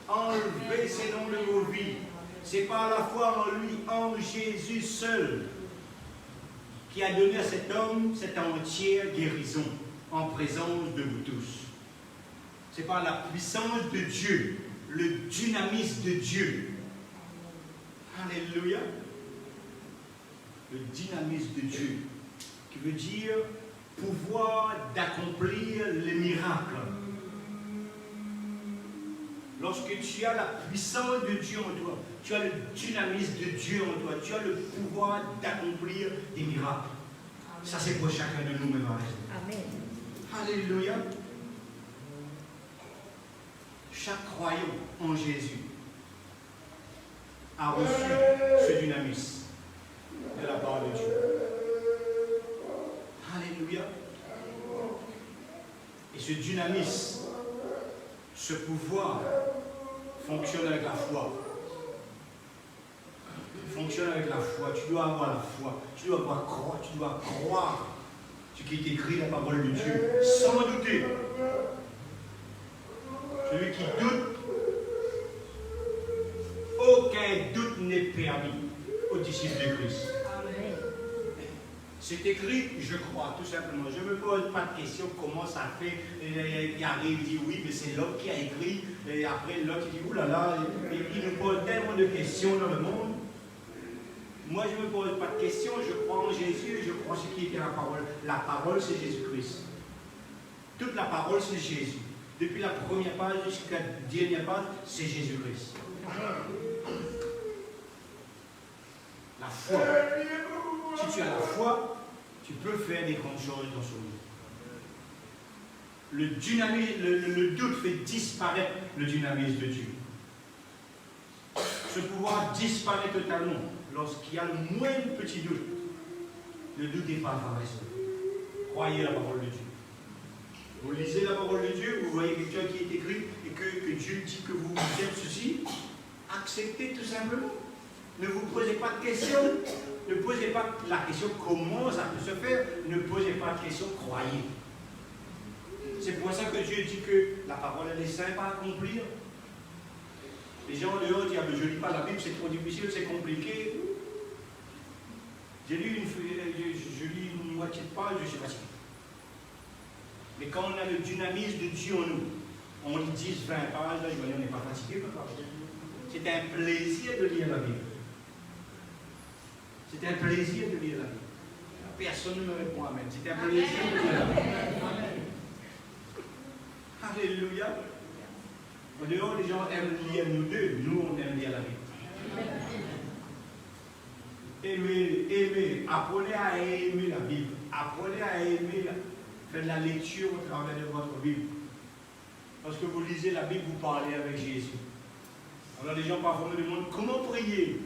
enlevez ces noms de vos vies. C'est par la foi en lui, en Jésus seul, qui a donné à cet homme cette entière guérison en présence de vous tous. C'est par la puissance de Dieu, le dynamisme de Dieu. Alléluia. Le dynamisme de Dieu, qui veut dire pouvoir d'accomplir les miracles. Lorsque tu as la puissance de Dieu en toi, tu as le dynamisme de Dieu en toi, tu as le pouvoir d'accomplir des miracles. Ça, c'est pour chacun de nous, mes frères. Amen. Alléluia. Chaque croyant en Jésus a reçu ce dynamisme de la part de Dieu. Alléluia. Et ce dynamisme, ce pouvoir fonctionne avec la foi. Fonctionne avec la foi. Tu dois avoir la foi. Tu dois croire ce qui est écrit dans la parole de Dieu, sans douter. Celui qui doute, aucun doute n'est permis aux disciples de Christ. C'est écrit, je crois, tout simplement. Je ne me pose pas de question comment ça fait. Il arrive, il dit oui, mais c'est l'homme qui a écrit. Et après, l'autre dit oulala. Il nous pose tellement de questions dans le monde. Moi, je ne me pose pas de questions. Je crois en Jésus et je crois ce qui est dans la parole. La parole, c'est Jésus-Christ. Toute la parole, c'est Jésus. Depuis la première page jusqu'à la dernière page, c'est Jésus-Christ. La foi. Si tu as la foi, tu peux faire des grandes choses dans ce monde. Le dynamisme, le doute fait disparaître le dynamisme de Dieu. Ce pouvoir disparaît totalement lorsqu'il y a le moindre petit doute. Le doute n'est pas paresseux. Croyez la parole de Dieu. Vous lisez la parole de Dieu, vous voyez quelque chose qui est écrit et que Dieu dit que vous êtes ceci, acceptez tout simplement. Ne vous posez pas de questions. Ne posez pas la question comment ça peut se faire. Ne posez pas de questions, croyez. C'est pour ça que Dieu dit que la parole elle est simple à accomplir. Les gens dehors disent ah, je ne lis pas la Bible, c'est trop difficile, c'est compliqué. Je lis une moitié de page, je suis fatigué. Mais quand on a le dynamisme de Dieu en nous, on lit 10, 20 pages, là, on n'est pas fatigué. C'est un plaisir de lire la Bible. C'est un plaisir de lire la Bible. Personne ne me répond amen. C'est un plaisir de lire la Bible. Alléluia. En dehors, les gens aiment lire nous deux. Nous, on aime lire la Bible. Aimez. Apprenez à aimer la Bible. Apprenez à aimer faire la lecture au travers de votre Bible. Lorsque vous lisez la Bible, vous parlez avec Jésus. Alors les gens parfois me demandent comment prier.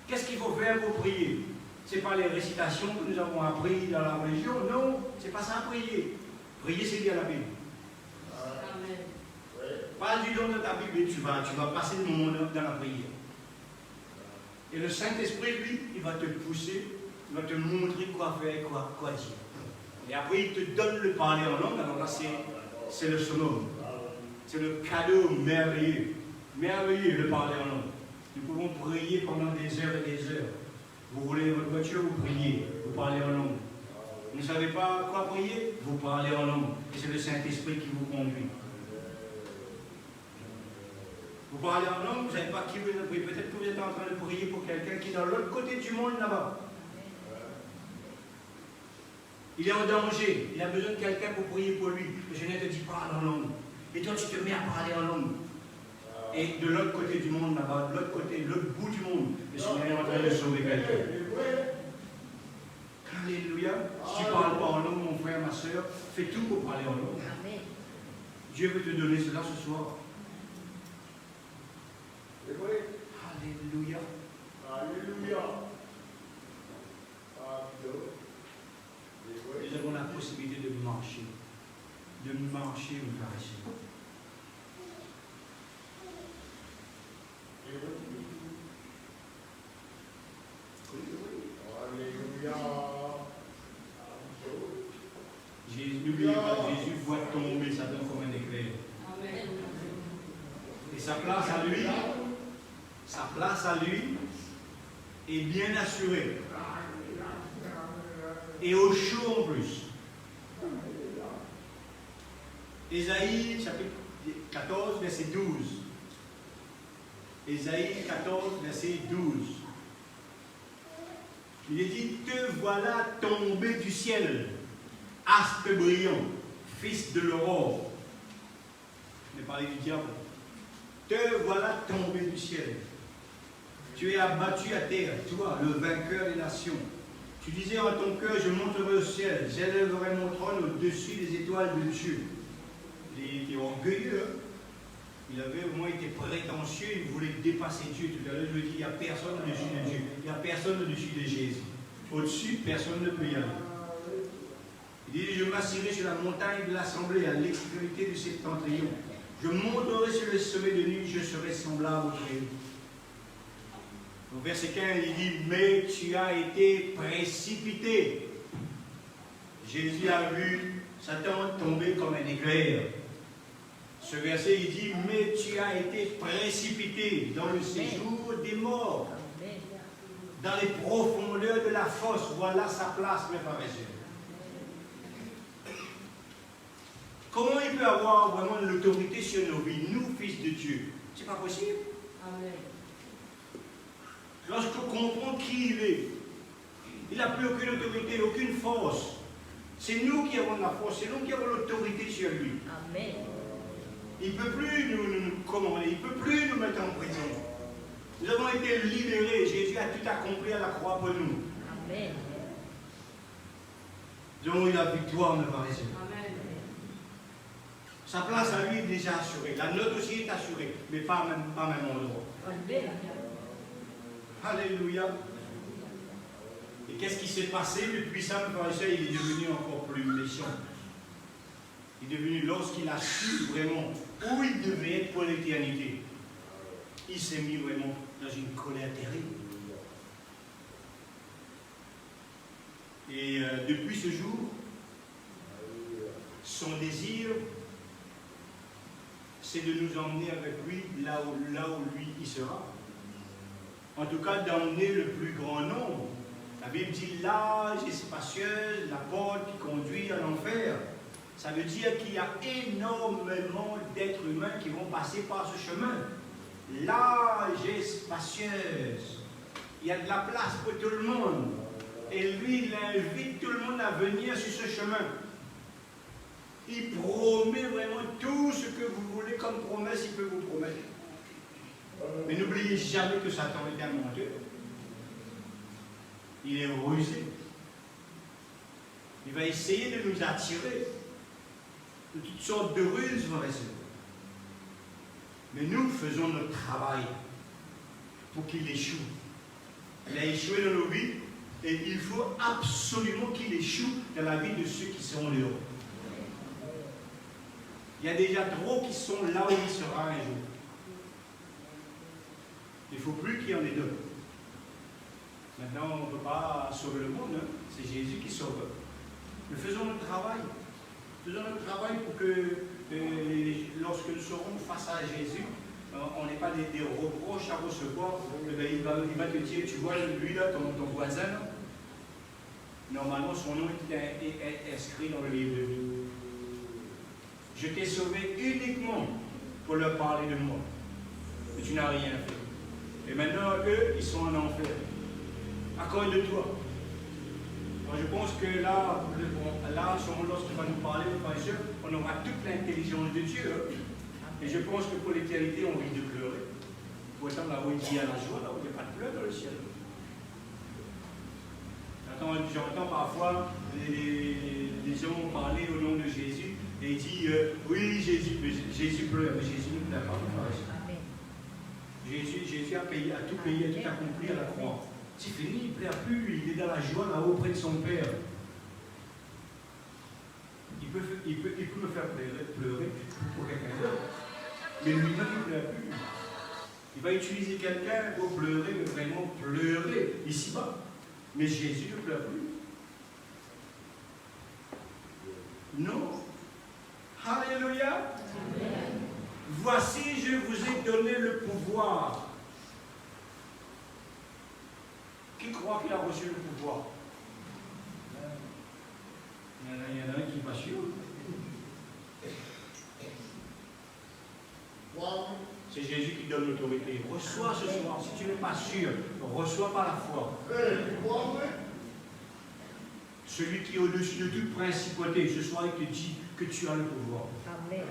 Qu'est-ce qu'il faut faire pour prier? Ce n'est pas les récitations que nous avons appris dans la religion. Non, ce n'est pas ça prier. Prier, c'est lire la Bible. Amen. Parle du don de ta Bible et tu vas passer le moment dans la prière. Et le Saint-Esprit, lui, il va te pousser, il va te montrer quoi faire et quoi dire. Et après, il te donne le parler en langue. Alors là, c'est le summum. C'est le cadeau merveilleux. Merveilleux, le parler en langue. Nous pouvons prier pendant des heures et des heures. Vous roulez votre voiture, vous priez, vous parlez en langue. Vous ne savez pas quoi prier, vous parlez en langue. Et c'est le Saint-Esprit qui vous conduit. Vous parlez en langue, vous ne savez pas qui vous priez. Peut-être que vous êtes en train de prier pour quelqu'un qui est dans l'autre côté du monde là-bas. Il est en danger. Il a besoin de quelqu'un pour prier pour lui. Le Seigneur te dit parle en langue. Et toi, tu te mets à parler en langue. Et de l'autre côté du monde, là-bas, de l'autre côté, l'autre bout du monde, le Seigneur est en train de sauver quelqu'un. Alléluia. Si tu ne parles pas en langue, mon frère, ma soeur, fais tout pour parler en langue. Amen. Dieu veut te donner cela ce soir. Alléluia. Alléluia. Nous avons la possibilité de marcher. De marcher, mon frère et sœur. N'oubliez pas, Jésus voit tomber Satan comme un éclair. Et sa place à lui est bien assurée. Et au chaud en plus. Ésaïe chapitre 14, verset 12. Ésaïe 14, verset 12. Il est dit, te voilà tombé du ciel, astre brillant, fils de l'aurore. Je vais parler du diable. Te voilà tombé du ciel. Tu es abattu à terre, toi, le vainqueur des nations. Tu disais en ton cœur, je monterai au ciel, j'élèverai mon trône au-dessus des étoiles de Dieu. Il était orgueilleux. Il avait au moins été prétentieux, il voulait dépasser Dieu. Tout à l'heure, je lui ai dit, il n'y a personne au-dessus de Dieu. Il n'y a personne au-dessus de Jésus. Au-dessus, personne ne peut y aller. Il dit, je m'assirai sur la montagne de l'assemblée, à l'extrémité du septentrion. Je monterai sur le sommet de nuit, je serai semblable au Très-Haut. Au verset 15, il dit, mais tu as été précipité. Jésus a vu Satan tomber comme un éclair. Ce verset, il dit, mais tu as été précipité dans le séjour des morts, dans les profondeurs de la fosse. Voilà sa place, mes frères et sœurs. Comment il peut avoir vraiment l'autorité sur nos vies, nous, fils de Dieu? C'est pas possible. Amen. Lorsqu'on comprend qui il est, il n'a plus aucune autorité, aucune force. C'est nous qui avons la force, c'est nous qui avons l'autorité sur lui. Amen. Il ne peut plus nous commander, il ne peut plus nous mettre en prison. Nous avons été libérés, Jésus a tout accompli à la croix pour nous. Amen. Nous avons eu la victoire, mes frères et sœurs. Amen. Sa place à lui est déjà assurée, la nôtre aussi est assurée, mais pas au même endroit. Amen. Alléluia. Et qu'est-ce qui s'est passé depuis ça, mes frères et sœurs? Il est devenu encore plus méchant. Il est devenu, lorsqu'il a su vraiment où il devait être pour l'éternité, il s'est mis vraiment dans une colère terrible. Et depuis ce jour, son désir, c'est de nous emmener avec lui là où lui il sera. En tout cas, d'emmener le plus grand nombre. La Bible dit l'âge est spacieuse, la porte qui conduit à l'enfer. Ça veut dire qu'il y a énormément d'êtres humains qui vont passer par ce chemin. L'âge est spacieuse. Il y a de la place pour tout le monde. Et lui, il invite tout le monde à venir sur ce chemin. Il promet vraiment tout ce que vous voulez comme promesse, il peut vous promettre. Mais n'oubliez jamais que Satan est un menteur. Il est rusé. Il va essayer de nous attirer de toutes sortes de ruses, frères et sœurs. Mais nous faisons notre travail pour qu'il échoue. Il a échoué dans nos vies et il faut absolument qu'il échoue dans la vie de ceux qui sont dehors. Il y a déjà trop qui sont là où il sera un jour. Il ne faut plus qu'il y en ait deux. Maintenant, on ne peut pas sauver le monde, hein. C'est Jésus qui sauve. Mais faisons notre travail. Faisons notre travail pour que lorsque nous serons face à Jésus, on n'ait pas des reproches à recevoir. Il va te dire, tu vois, lui là, ton voisin, là, normalement son nom est inscrit dans le livre de vie. Je t'ai sauvé uniquement pour leur parler de moi. Mais tu n'as rien fait. Et maintenant, eux, ils sont en enfer. À cause de toi. Donc je pense que là, là, lorsqu'il va nous parler, on aura toute l'intelligence de Dieu. Et je pense que pour l'éternité, on risque de pleurer. Pourtant, là où il y a la joie, là où il n'y a pas de pleurs dans le ciel. J'entends parfois les gens parler au nom de Jésus et dire oui, Jésus pleure, mais Jésus ne pleure pas. Jésus a tout payé, a tout accompli à la croix. C'est fini, il ne pleure plus, il est dans la joie là-haut auprès de son Père. Il peut me faire pleurer pour quelqu'un d'autre, mais lui-même il ne pleure plus. Il va utiliser quelqu'un pour pleurer, mais vraiment pleurer ici-bas. Mais Jésus ne pleure plus. Non. Alléluia. Voici, je vous ai donné le pouvoir. Qui croit qu'il a reçu le pouvoir? Il y en a un qui n'est pas sûr. C'est Jésus qui donne l'autorité. Reçois ce soir. Si tu n'es pas sûr, reçois par la foi. Celui qui est au-dessus de toute principauté, ce soir, il te dit que tu as le pouvoir. Amen.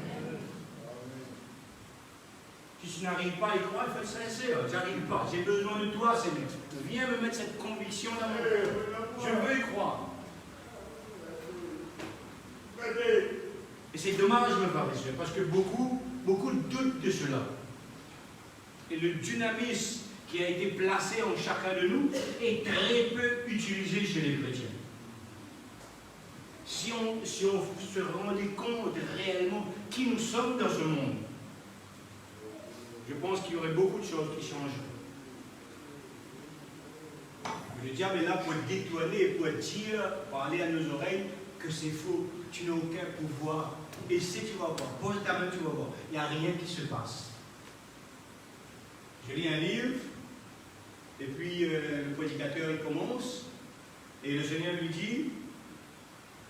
Si tu n'arrives pas à y croire, il faut être sincère. J'arrive pas. J'ai besoin de toi, Seigneur. Viens me mettre cette conviction dans mon cœur. Je veux y croire. Et c'est dommage, mes frères et sœurs, parce que beaucoup doutent de cela. Et le dynamisme qui a été placé en chacun de nous est très peu utilisé chez les chrétiens. Si on se rendait compte réellement qui nous sommes dans ce monde, je pense qu'il y aurait beaucoup de choses qui changent. Le diable est là pour détourner et pour dire, parler à nos oreilles que c'est faux, tu n'as aucun pouvoir. Et si tu vas voir, pose ta main, tu vas voir, il n'y a rien qui se passe. Je lis un livre, et puis le prédicateur il commence, et le Seigneur lui dit,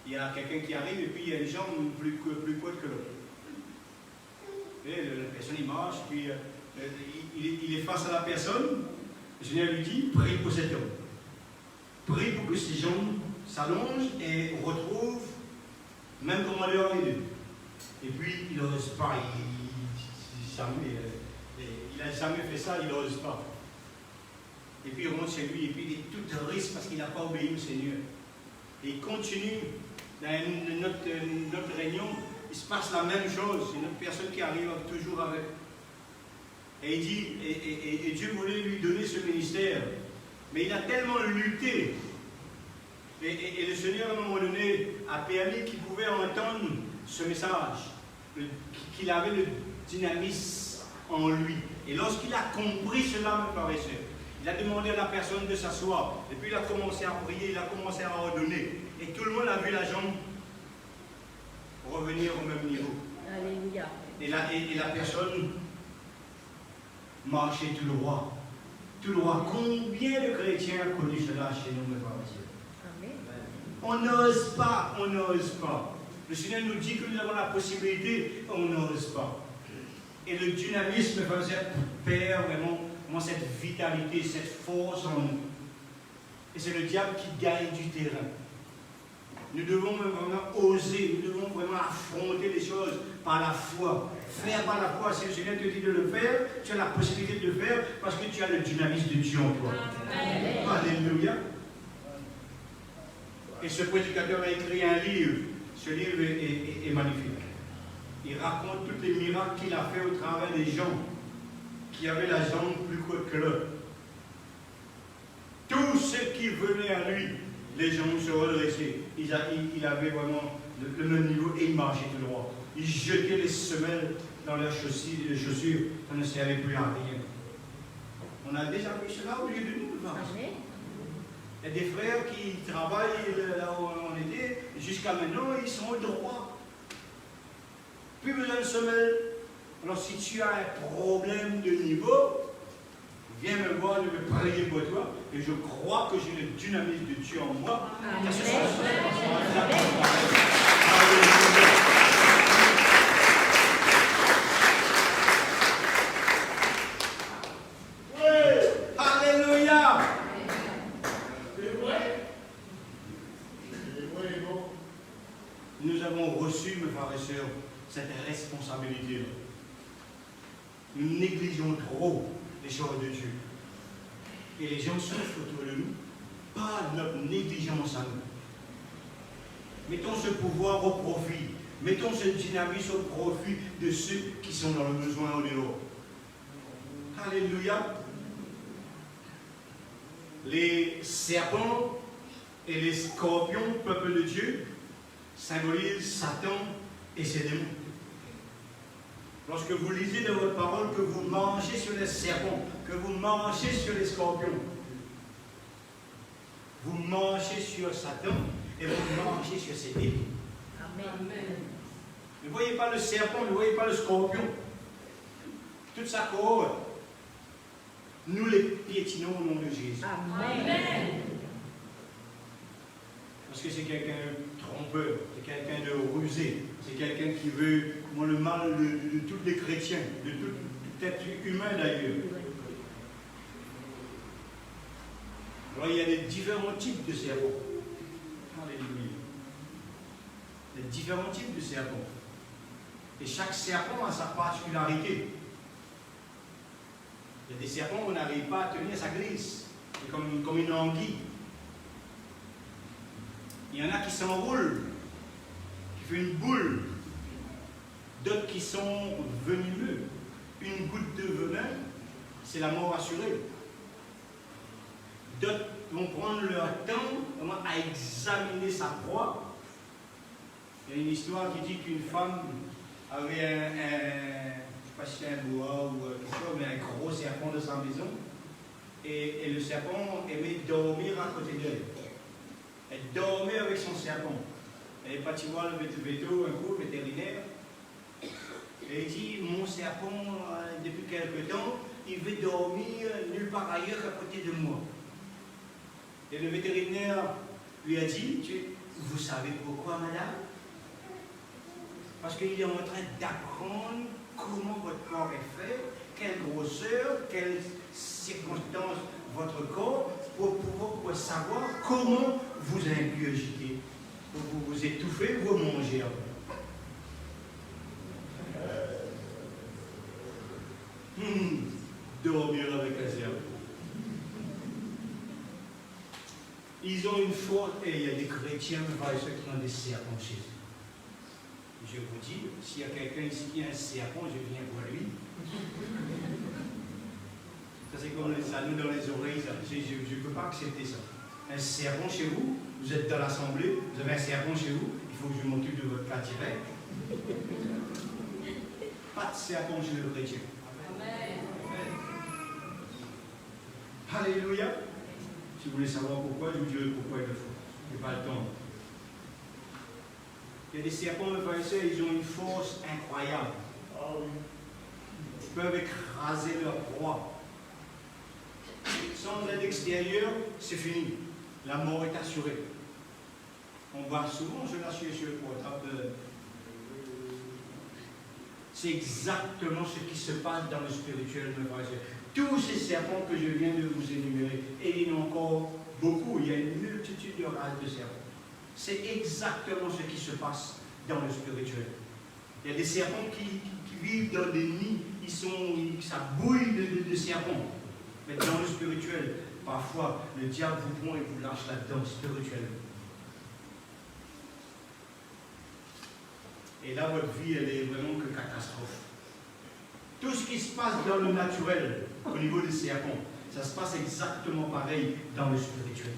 il y a quelqu'un qui arrive, et puis il y a des gens plus poètes que l'autre. Et la personne il marche, puis il est face à la personne, le Seigneur lui dit, prie pour cet homme. Prie pour que ces gens s'allongent et retrouvent même commandeur les deux. Et puis il n'ose pas, il n'a jamais fait ça, il n'ose pas. Et puis il rentre chez lui, et puis il est tout triste parce qu'il n'a pas obéi au Seigneur. Et il continue dans notre réunion, il se passe la même chose, c'est une autre personne qui arrive toujours avec. Et il dit, et Dieu voulait lui donner ce ministère, mais il a tellement lutté. Et le Seigneur, à un moment donné, a permis qu'il pouvait entendre ce message, qu'il avait le dynamisme en lui. Et lorsqu'il a compris cela, mes frères et sœurs, il a demandé à la personne de s'asseoir. Et puis il a commencé à prier, il a commencé à ordonner. Et tout le monde a vu la jambe revenir au même niveau. Alléluia. Et la personne marchait tout droit. Tout droit. Combien de chrétiens ont connu cela chez nous, mes frères et sœurs? On n'ose pas, on n'ose pas. Le Seigneur nous dit que nous avons la possibilité, on n'ose pas. Et le dynamisme perd vraiment cette vitalité, cette force en nous. Et c'est le diable qui gagne du terrain. Nous devons vraiment oser, nous devons vraiment affronter les choses par la foi. Faire par la foi, si le Seigneur te dit de le faire, tu as la possibilité de le faire parce que tu as le dynamisme de Dieu en toi. Amen. Alléluia. Et ce prédicateur a écrit un livre. Ce livre est magnifique. Il raconte tous les miracles qu'il a fait au travers des gens qui avaient la jambe plus courte que l'autre. Tous ceux qui venaient à lui, les gens se redressaient. Il avait vraiment le même niveau et il marchait tout droit. Il jetait les semelles dans leurs chaussures. Ça ne servait plus à rien. On a déjà vu cela au milieu de nous. Il y a des frères qui travaillent là où on était, jusqu'à maintenant, ils sont droits. Plus besoin de semelles. Alors si tu as un problème de niveau, viens me voir, je vais prier pour toi. Et je crois que j'ai le dynamisme de Dieu en moi. Amen. Alléluia. frères et sœurs, cette responsabilité-là. Nous négligeons trop les choses de Dieu. Et les gens souffrent autour de nous par notre négligence à nous. Mettons ce pouvoir au profit. Mettons ce dynamisme au profit de ceux qui sont dans le besoin au dehors. Alléluia. Les serpents et les scorpions, peuple de Dieu, symbolisent Satan et ses démons. Lorsque vous lisez dans votre parole que vous mangez sur les serpents, que vous mangez sur les scorpions, vous mangez sur Satan et vous mangez sur ses démons. Amen. Ne voyez pas le serpent, ne voyez pas le scorpion. Toute sa cohorte. Nous les piétinons au nom de Jésus. Amen. Parce que c'est quelqu'un de trompeur, c'est quelqu'un de rusé, c'est quelqu'un qui veut le mal de tous les chrétiens, de tout être humain d'ailleurs. Alors il y a des différents types de serpents. Alléluia. Il y a différents types de serpents. Et chaque serpent a sa particularité. Il y a des serpents où on n'arrive pas à tenir, ça glisse. C'est comme une anguille. Il y en a qui s'enroulent, qui font une boule. D'autres qui sont venimeux. Une goutte de venin, c'est la mort assurée. D'autres vont prendre leur temps à examiner sa proie. Il y a une histoire qui dit qu'une femme avait je ne sais pas si c'est un boa ou quelque chose, mais un gros serpent de sa maison. Et le serpent aimait dormir à côté d'elle. Elle dormait avec son serpent. Elle est partie voir le veto, un coup, le vétérinaire. Et il dit, mon serpent, depuis quelque temps, il veut dormir nulle part ailleurs qu'à côté de moi. Et le vétérinaire lui a dit, vous savez pourquoi, madame? Parce qu'il est en train d'apprendre comment votre corps est fait, quelle grosseur, quelles circonstances votre corps, pour savoir comment vous ingurgitez, vous vous étouffez, vous mangez. Dormir avec un serpent. Ils ont une faute, et il y a des chrétiens, ceux qui ont des serpents chez eux. Je vous dis, s'il y a quelqu'un ici qui a un serpent, je viens voir lui. Ça c'est comme les anneaux dans les oreilles, ça. Je ne peux pas accepter ça. Un serpent chez vous, vous êtes dans l'assemblée, vous avez un serpent chez vous, il faut que je m'occupe de votre cas direct. Pas de serpent chez le chrétien. Amen. Alléluia. Si vous voulez savoir pourquoi, je vous dirai pourquoi il le faut. Je n'ai pas le temps. Il y a des serpents, mes frères et sœurs, ils ont une force incroyable. Ils peuvent écraser leur proie. Sans aide extérieure, c'est fini. La mort est assurée. On voit souvent, je l'assure sur le portable. C'est exactement ce qui se passe dans le spirituel, mes frères et sœurs. Tous ces serpents que je viens de vous énumérer, et il y en a encore beaucoup, il y a une multitude de races de serpents. C'est exactement ce qui se passe dans le spirituel. Il y a des serpents qui vivent dans des nids, ça bouille de serpents. Mais dans le spirituel, parfois, le diable vous prend et vous lâche là-dedans spirituellement. Et là, votre vie, elle est vraiment que catastrophe. Tout ce qui se passe dans le naturel, au niveau des serpents, ça se passe exactement pareil dans le spirituel.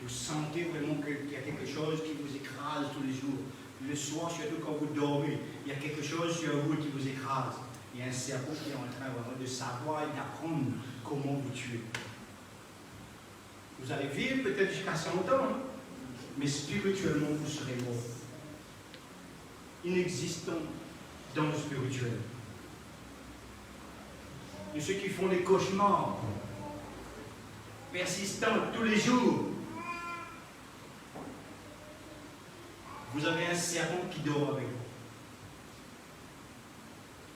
Vous sentez vraiment qu'il y a quelque chose qui vous écrase tous les jours. Le soir, surtout quand vous dormez, il y a quelque chose sur vous qui vous écrase. Il y a un cerveau qui est en train vraiment de savoir et d'apprendre comment vous tuer. Vous allez vivre peut-être jusqu'à 100 ans, hein? Mais spirituellement, vous serez mort. Inexistant dans le spirituel. Et ceux qui font des cauchemars persistants tous les jours, vous avez un serpent qui dort avec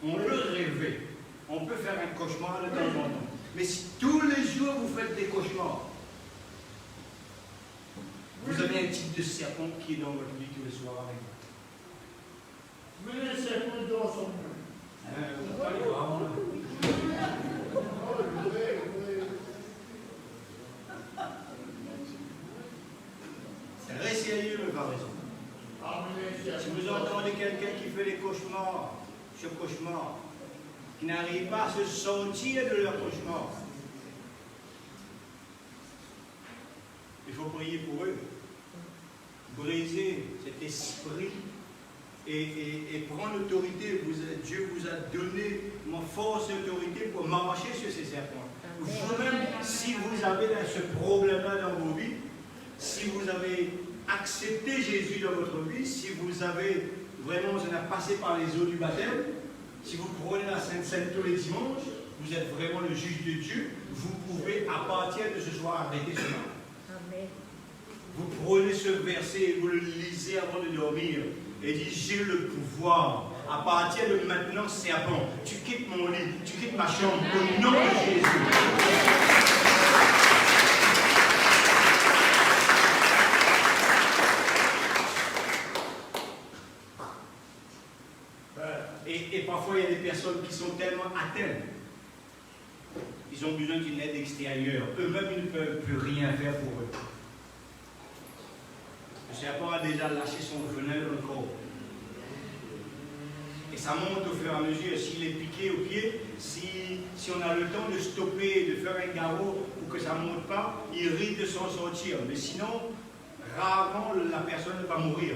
vous. On peut rêver, on peut faire un cauchemar de temps en temps. Mais si tous les jours vous faites des cauchemars, vous avez vrai type de serpent qui est dans votre vie tous les soirs avec vous. Mais les serpents dans son monde. C'est très sérieux le pharmacien. Si vous entendez quelqu'un qui fait des cauchemars, ce cauchemar, qui n'arrive pas à se sortir de leur cauchemar, il faut prier pour eux. Briser cet esprit et prendre l'autorité. Dieu vous a donné une force et autorité pour marcher sur ces serpents. Vous-même, si vous avez ce problème-là dans vos vies, si vous avez accepté Jésus dans votre vie, si vous avez vraiment, vous en avez passé par les eaux du baptême, si vous prenez la Sainte Seine tous les dimanches, vous êtes vraiment le juge de Dieu, vous pouvez à partir de ce soir arrêter cela. Amen. Vous prenez ce verset et vous le lisez avant de dormir et dites, j'ai le pouvoir. À partir de maintenant, serpent, tu quittes mon lit, tu quittes ma chambre, au nom de Jésus. Et parfois, il y a des personnes qui sont tellement atteintes. Ils ont besoin d'une aide extérieure. Eux-mêmes, ils ne peuvent plus rien faire pour eux. Le serpent a déjà lâché son venin dans le corps. Et ça monte au fur et à mesure. S'il est piqué au pied, si on a le temps de stopper, de faire un garrot pour que ça ne monte pas, il risque de s'en sortir. Mais sinon, rarement la personne va mourir.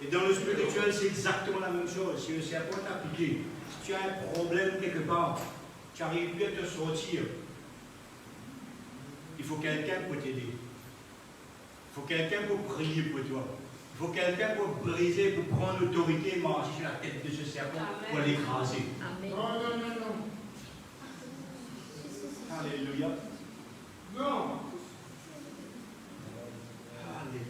Et dans le spirituel, c'est exactement la même chose. Si le serpent t'a piqué, si tu as un problème quelque part, tu n'arrives plus à te sortir, il faut quelqu'un pour t'aider. Il faut quelqu'un pour prier pour toi. Il faut quelqu'un pour briser, pour prendre l'autorité et marcher sur la tête de ce serpent pour l'écraser. Amen. Non, non, non, non. Alléluia. Non. Alléluia.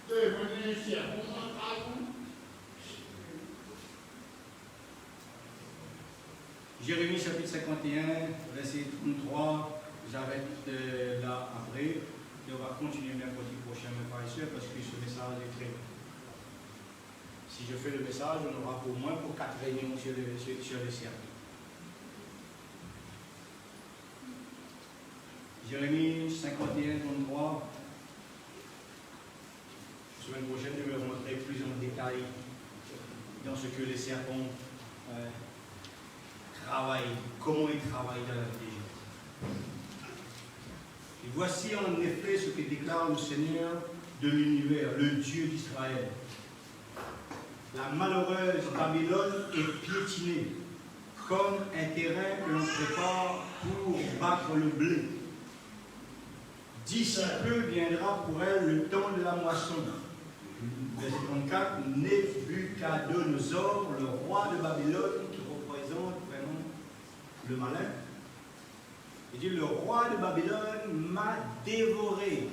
Devenez les serpents à vous. Jérémie chapitre 51, verset 33. J'arrête là après. Et on va continuer mercredi prochain, mes frères et sœurs, parce que ce message est très long. Si je fais le message, on aura au moins pour 4 réunions sur les serpents. Jérémie 51, 33. La semaine prochaine, je vais rentrer plus en détail dans ce que les serpents travaillent, comment ils travaillent dans la vie des gens. Et voici en effet ce que déclare le Seigneur de l'univers, le Dieu d'Israël. La malheureuse Babylone est piétinée comme un terrain que l'on prépare pour battre le blé. D'ici peu viendra pour elle le temps de la moisson. Verset 34, Nebuchadnezzar, le roi de Babylone, qui représente vraiment le malin, il dit, le roi de Babylone m'a dévoré,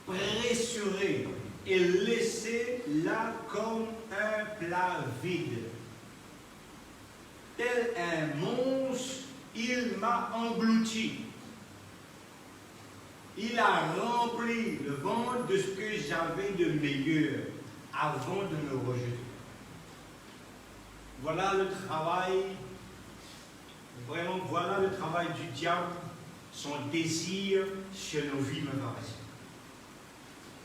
pressuré et laissé là comme un plat vide. Tel un monstre, il m'a englouti. Il a rempli le ventre de ce que j'avais de meilleur avant de me rejeter. Voilà le travail, vraiment, voilà le travail du diable, son désir sur nos vies, mes frères et sœurs.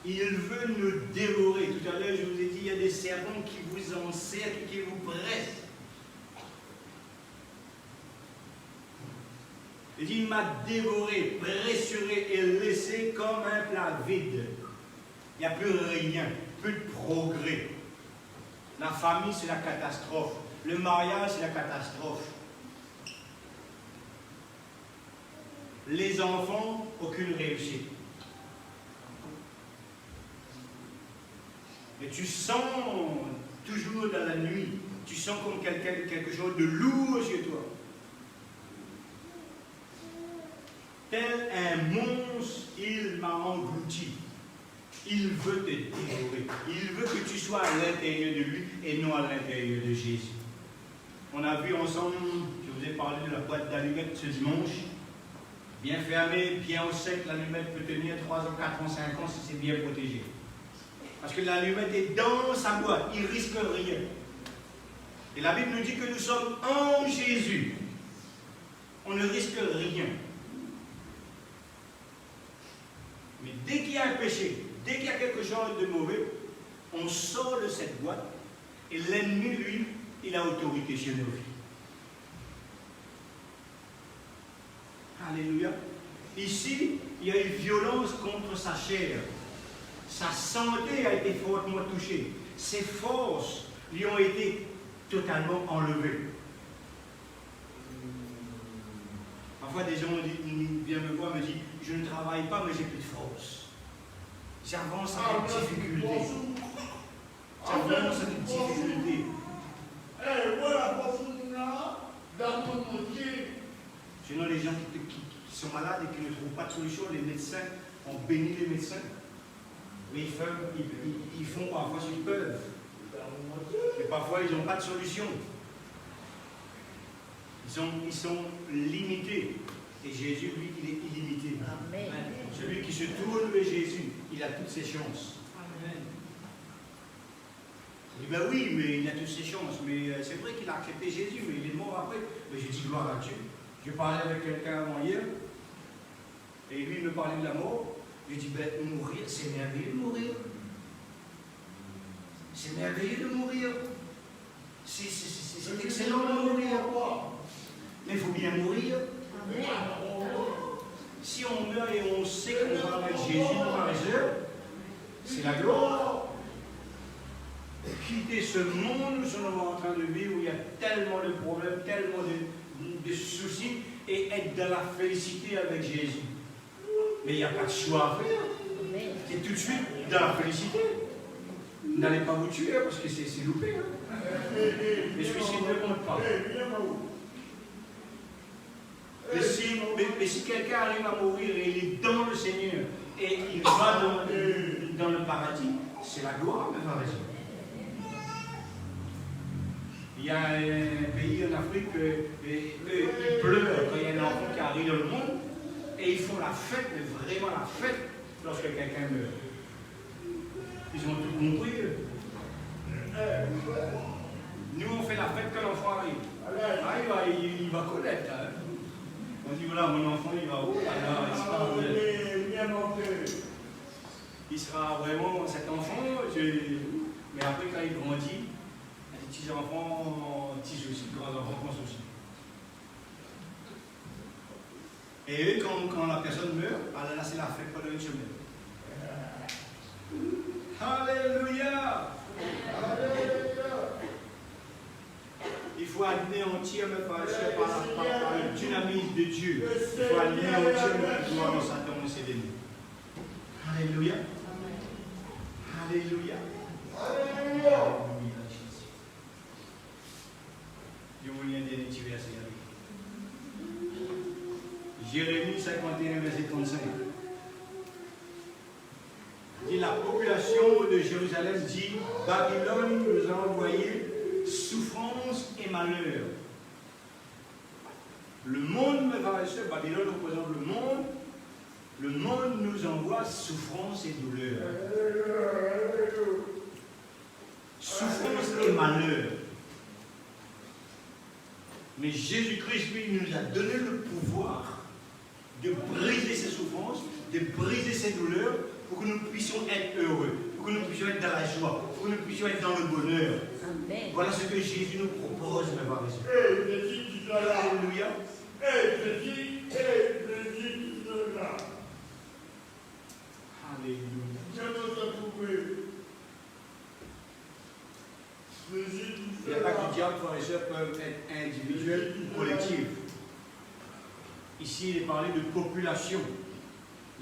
Il veut nous dévorer. Tout à l'heure, je vous ai dit, il y a des serpents qui vous encerclent, qui vous pressent. Il dit, il m'a dévoré, pressuré et laissé comme un plat vide. Il n'y a plus rien, plus de progrès. La famille, c'est la catastrophe. Le mariage, c'est la catastrophe. Les enfants, aucune réussite. Mais tu sens toujours dans la nuit, tu sens comme quelque chose de lourd chez toi. Tel un monstre, il m'a englouti. Il veut te dévorer. Il veut que tu sois à l'intérieur de lui et non à l'intérieur de Jésus. On a vu ensemble, je vous ai parlé de la boîte d'allumettes ce dimanche. Bien fermé, bien au sec, l'allumette peut tenir 3 ans, 4 ans, 5 ans si c'est bien protégé. Parce que l'allumette est dans sa boîte, il ne risque rien. Et la Bible nous dit que nous sommes en Jésus. On ne risque rien. Mais dès qu'il y a un péché, dès qu'il y a quelque chose de mauvais, on sort de cette boîte et l'ennemi, lui, il a autorité sur nos vies. Alléluia. Ici, il y a eu violence contre sa chair. Sa santé a été fortement touchée. Ses forces lui ont été totalement enlevées. Parfois, des gens viennent me voir et me disent « Je ne travaille pas, mais j'ai plus de force. J'avance avec difficulté. J'avance avec difficulté. » Sinon, les gens qui sont malades et qui ne trouvent pas de solution, les médecins, ont béni les médecins. Mais ils font parfois ce qu'ils peuvent. Et parfois, ils n'ont pas de solution. Ils sont limités. Et Jésus, lui, il est illimité. Amen. Celui qui se tourne vers Jésus, il a toutes ses chances. Amen. Il dit, ben oui, mais il a toutes ses chances. Mais c'est vrai qu'il a accepté Jésus, mais il est mort après. Mais j'ai dit, gloire à Dieu. Je parlais avec quelqu'un avant hier, et lui, il me parlait de la mort. Je lui ai dit, ben, mourir, c'est merveilleux de mourir. C'est merveilleux de mourir. C'est excellent de mourir. Mais il faut bien mourir. Amen. Si on meurt et on sait qu'on va avec Jésus dans les heures, c'est la gloire. Quitter ce monde où nous sommes en train de vivre, où il y a tellement de problèmes, tellement de soucis, et être dans la félicité avec Jésus. Mais il n'y a pas de choix à faire. C'est tout de suite dans la félicité. N'allez pas vous tuer, parce que c'est loupé. Hein. Les suicides ne comptent pas. Mais si quelqu'un arrive à mourir et il est dans le Seigneur, et il va dans le paradis, c'est la gloire, mes frères et sœurs. Il y a un pays en Afrique, ils pleurent quand il y a un enfant qui arrive dans le monde, et ils font la fête, mais vraiment la fête, lorsque quelqu'un meurt. Ils ont tout compris. Nous, on fait la fête quand l'enfant arrive. Ah, il va connaître. Hein. On dit, voilà, mon enfant, il va où? Il sera vraiment cet enfant. Mais après, quand il grandit, les petits-enfants, petits soucis, grands-enfants, grands soucis. Et eux, quand la personne meurt, alors là, c'est la fête pendant une semaine. Alléluia! Il faut anéantir, mes frères et sœurs, par le dynamisme de Dieu. Il faut anéantir le pouvoir de Satan et ses démons. Alléluia! Alléluia! Alléluia! Je vous lis un dernier petit verset. Jérémie 51, verset 35. Dit la population de Jérusalem dit Babylone nous a envoyé souffrance et malheur. Le monde, mes frères et sœurs, Babylone représente le monde. Le monde nous envoie souffrance et douleur. Souffrance et malheur. Mais Jésus-Christ, lui, nous a donné le pouvoir de briser ses souffrances, de briser ses douleurs, pour que nous puissions être heureux, pour que nous puissions être dans la joie, pour que nous puissions être dans le bonheur. Amen. Voilà ce que Jésus nous propose, mes frères et sœurs. Alléluia. Alléluia. Les attaques du diable, frères et sœurs, peuvent être individuelles ou collectives. Ici, il est parlé de population.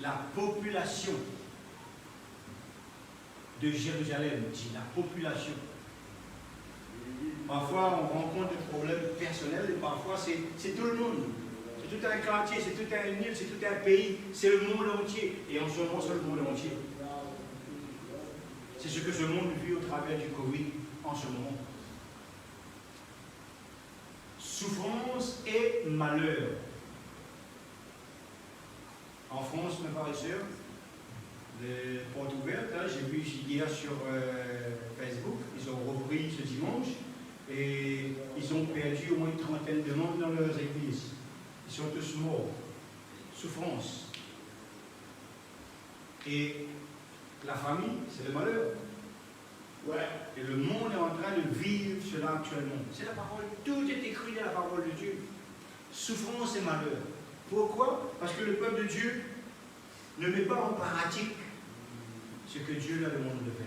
La population de Jérusalem, dit la population. Parfois, on rencontre des problèmes personnels et parfois, c'est tout le monde. C'est tout un quartier, c'est tout un île, c'est tout un pays, c'est le monde entier. Et en ce moment, c'est le monde entier. C'est ce que ce monde vit au travers du Covid en ce moment. Souffrance et malheur. En France, mes frères et sœurs, les portes ouvertes, hein, j'ai vu hier sur Facebook, ils ont repris ce dimanche et ils ont perdu au moins une trentaine de membres dans leurs églises. Ils sont tous morts. Souffrance. Et la famille, c'est le malheur. Ouais. Et le monde est en train de vivre cela actuellement. C'est la parole, tout est écrit dans la parole de Dieu. Souffrance et malheur. Pourquoi? Parce que le peuple de Dieu ne met pas en pratique ce que Dieu leur demande de faire.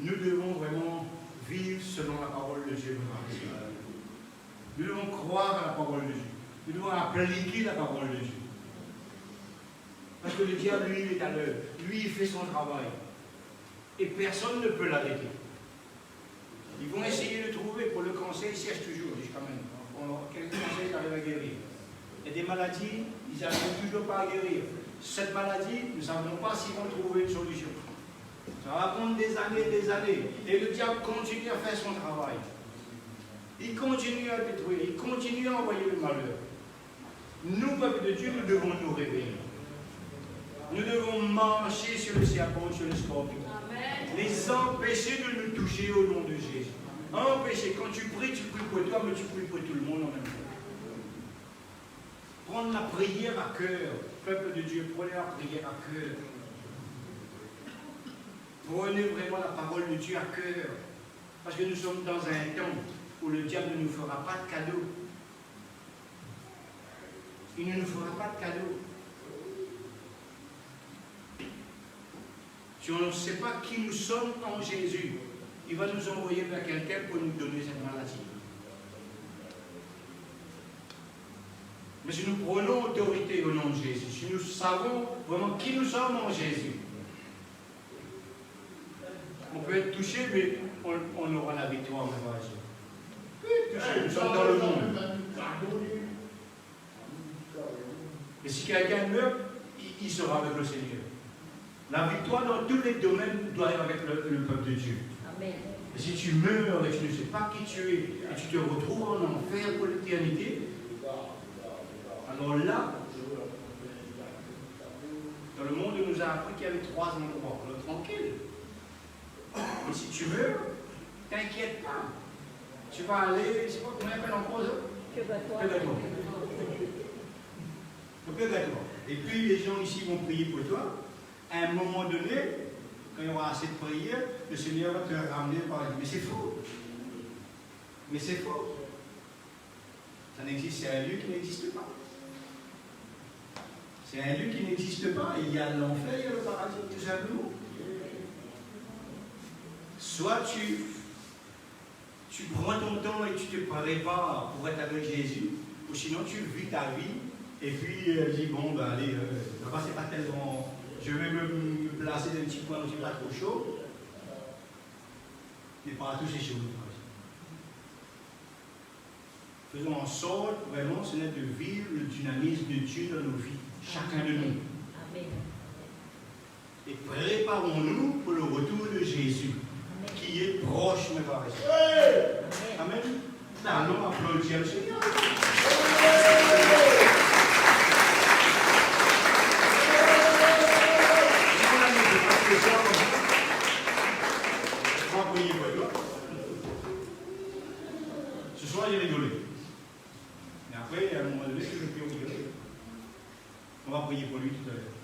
Nous devons vraiment vivre selon la parole de Dieu. Nous devons croire à la parole de Dieu. Nous devons appliquer la parole de Dieu. Parce que le diable, lui, il est à l'heure. Lui, il fait son travail. Et personne ne peut l'arrêter. Ils vont essayer de trouver. Pour le cancer, ils cherchent toujours jusqu'à maintenant. Quel cancer ils arrivent à guérir? Il y a des maladies, ils n'arrivent toujours pas à guérir. Cette maladie, nous ne savons pas s'ils vont trouver une solution. Ça va prendre des années. Et le diable continue à faire son travail. Il continue à détruire, il continue à envoyer le malheur. Nous, peuple de Dieu, nous devons nous réveiller. Nous devons marcher sur le serpent, sur le scorpion. Amen. Les empêcher de nous toucher au nom de Jésus. Empêcher, quand tu pries pour toi, mais tu pries pour tout le monde en même temps. Prendre la prière à cœur. Peuple de Dieu, prenez la prière à cœur. Prenez vraiment la parole de Dieu à cœur. Parce que nous sommes dans un temps où le diable ne nous fera pas de cadeau. Il ne nous fera pas de cadeau. Si on ne sait pas qui nous sommes en Jésus, il va nous envoyer vers quelqu'un pour nous donner cette maladie. Mais si nous prenons autorité au nom de Jésus, si nous savons vraiment qui nous sommes en Jésus, on peut être touché, mais on aura la victoire, mes frères et sœurs. Nous sommes dans le monde. Et si quelqu'un meurt, il sera avec le Seigneur. La victoire dans tous les domaines doit être avec le peuple de Dieu. Amen. Et si tu meurs et tu ne sais pas qui tu es, et tu te retrouves en enfer pour l'éternité, alors là, dans le monde, on nous a appris qu'il y avait 3 endroits. Alors tranquille. Et si tu meurs, t'inquiète pas. Tu vas aller, je ne sais pas combien de temps en cause. Purgatoire. Et puis les gens ici vont prier pour toi. À un moment donné, quand il y aura assez de prières, le Seigneur va te ramener par exemple. Mais c'est faux. Mais c'est faux. Ça n'existe, c'est un lieu qui n'existe pas. C'est un lieu qui n'existe pas. Il y a l'enfer, il y a le paradis, tout simplement. Soit tu prends ton temps et tu te prépares pour être avec Jésus, ou sinon tu vis ta vie et puis dis bon ben allez, là-bas c'est pas tellement, je vais me placer dans un petit coin où c'est pas trop chaud, mais pas tous ces choses. Faisons en sorte vraiment de vivre le dynamisme de Dieu dans nos vies, chacun de nous. Amen. Et préparons-nous pour le retour de Jésus, qui est proche, mes frères et sœurs. Amen. Allons applaudir le Seigneur. On va prier pour toi. Ce soir, il est rigolé. Mais après, à un moment donné, je vais prier. On va prier pour lui tout à l'heure.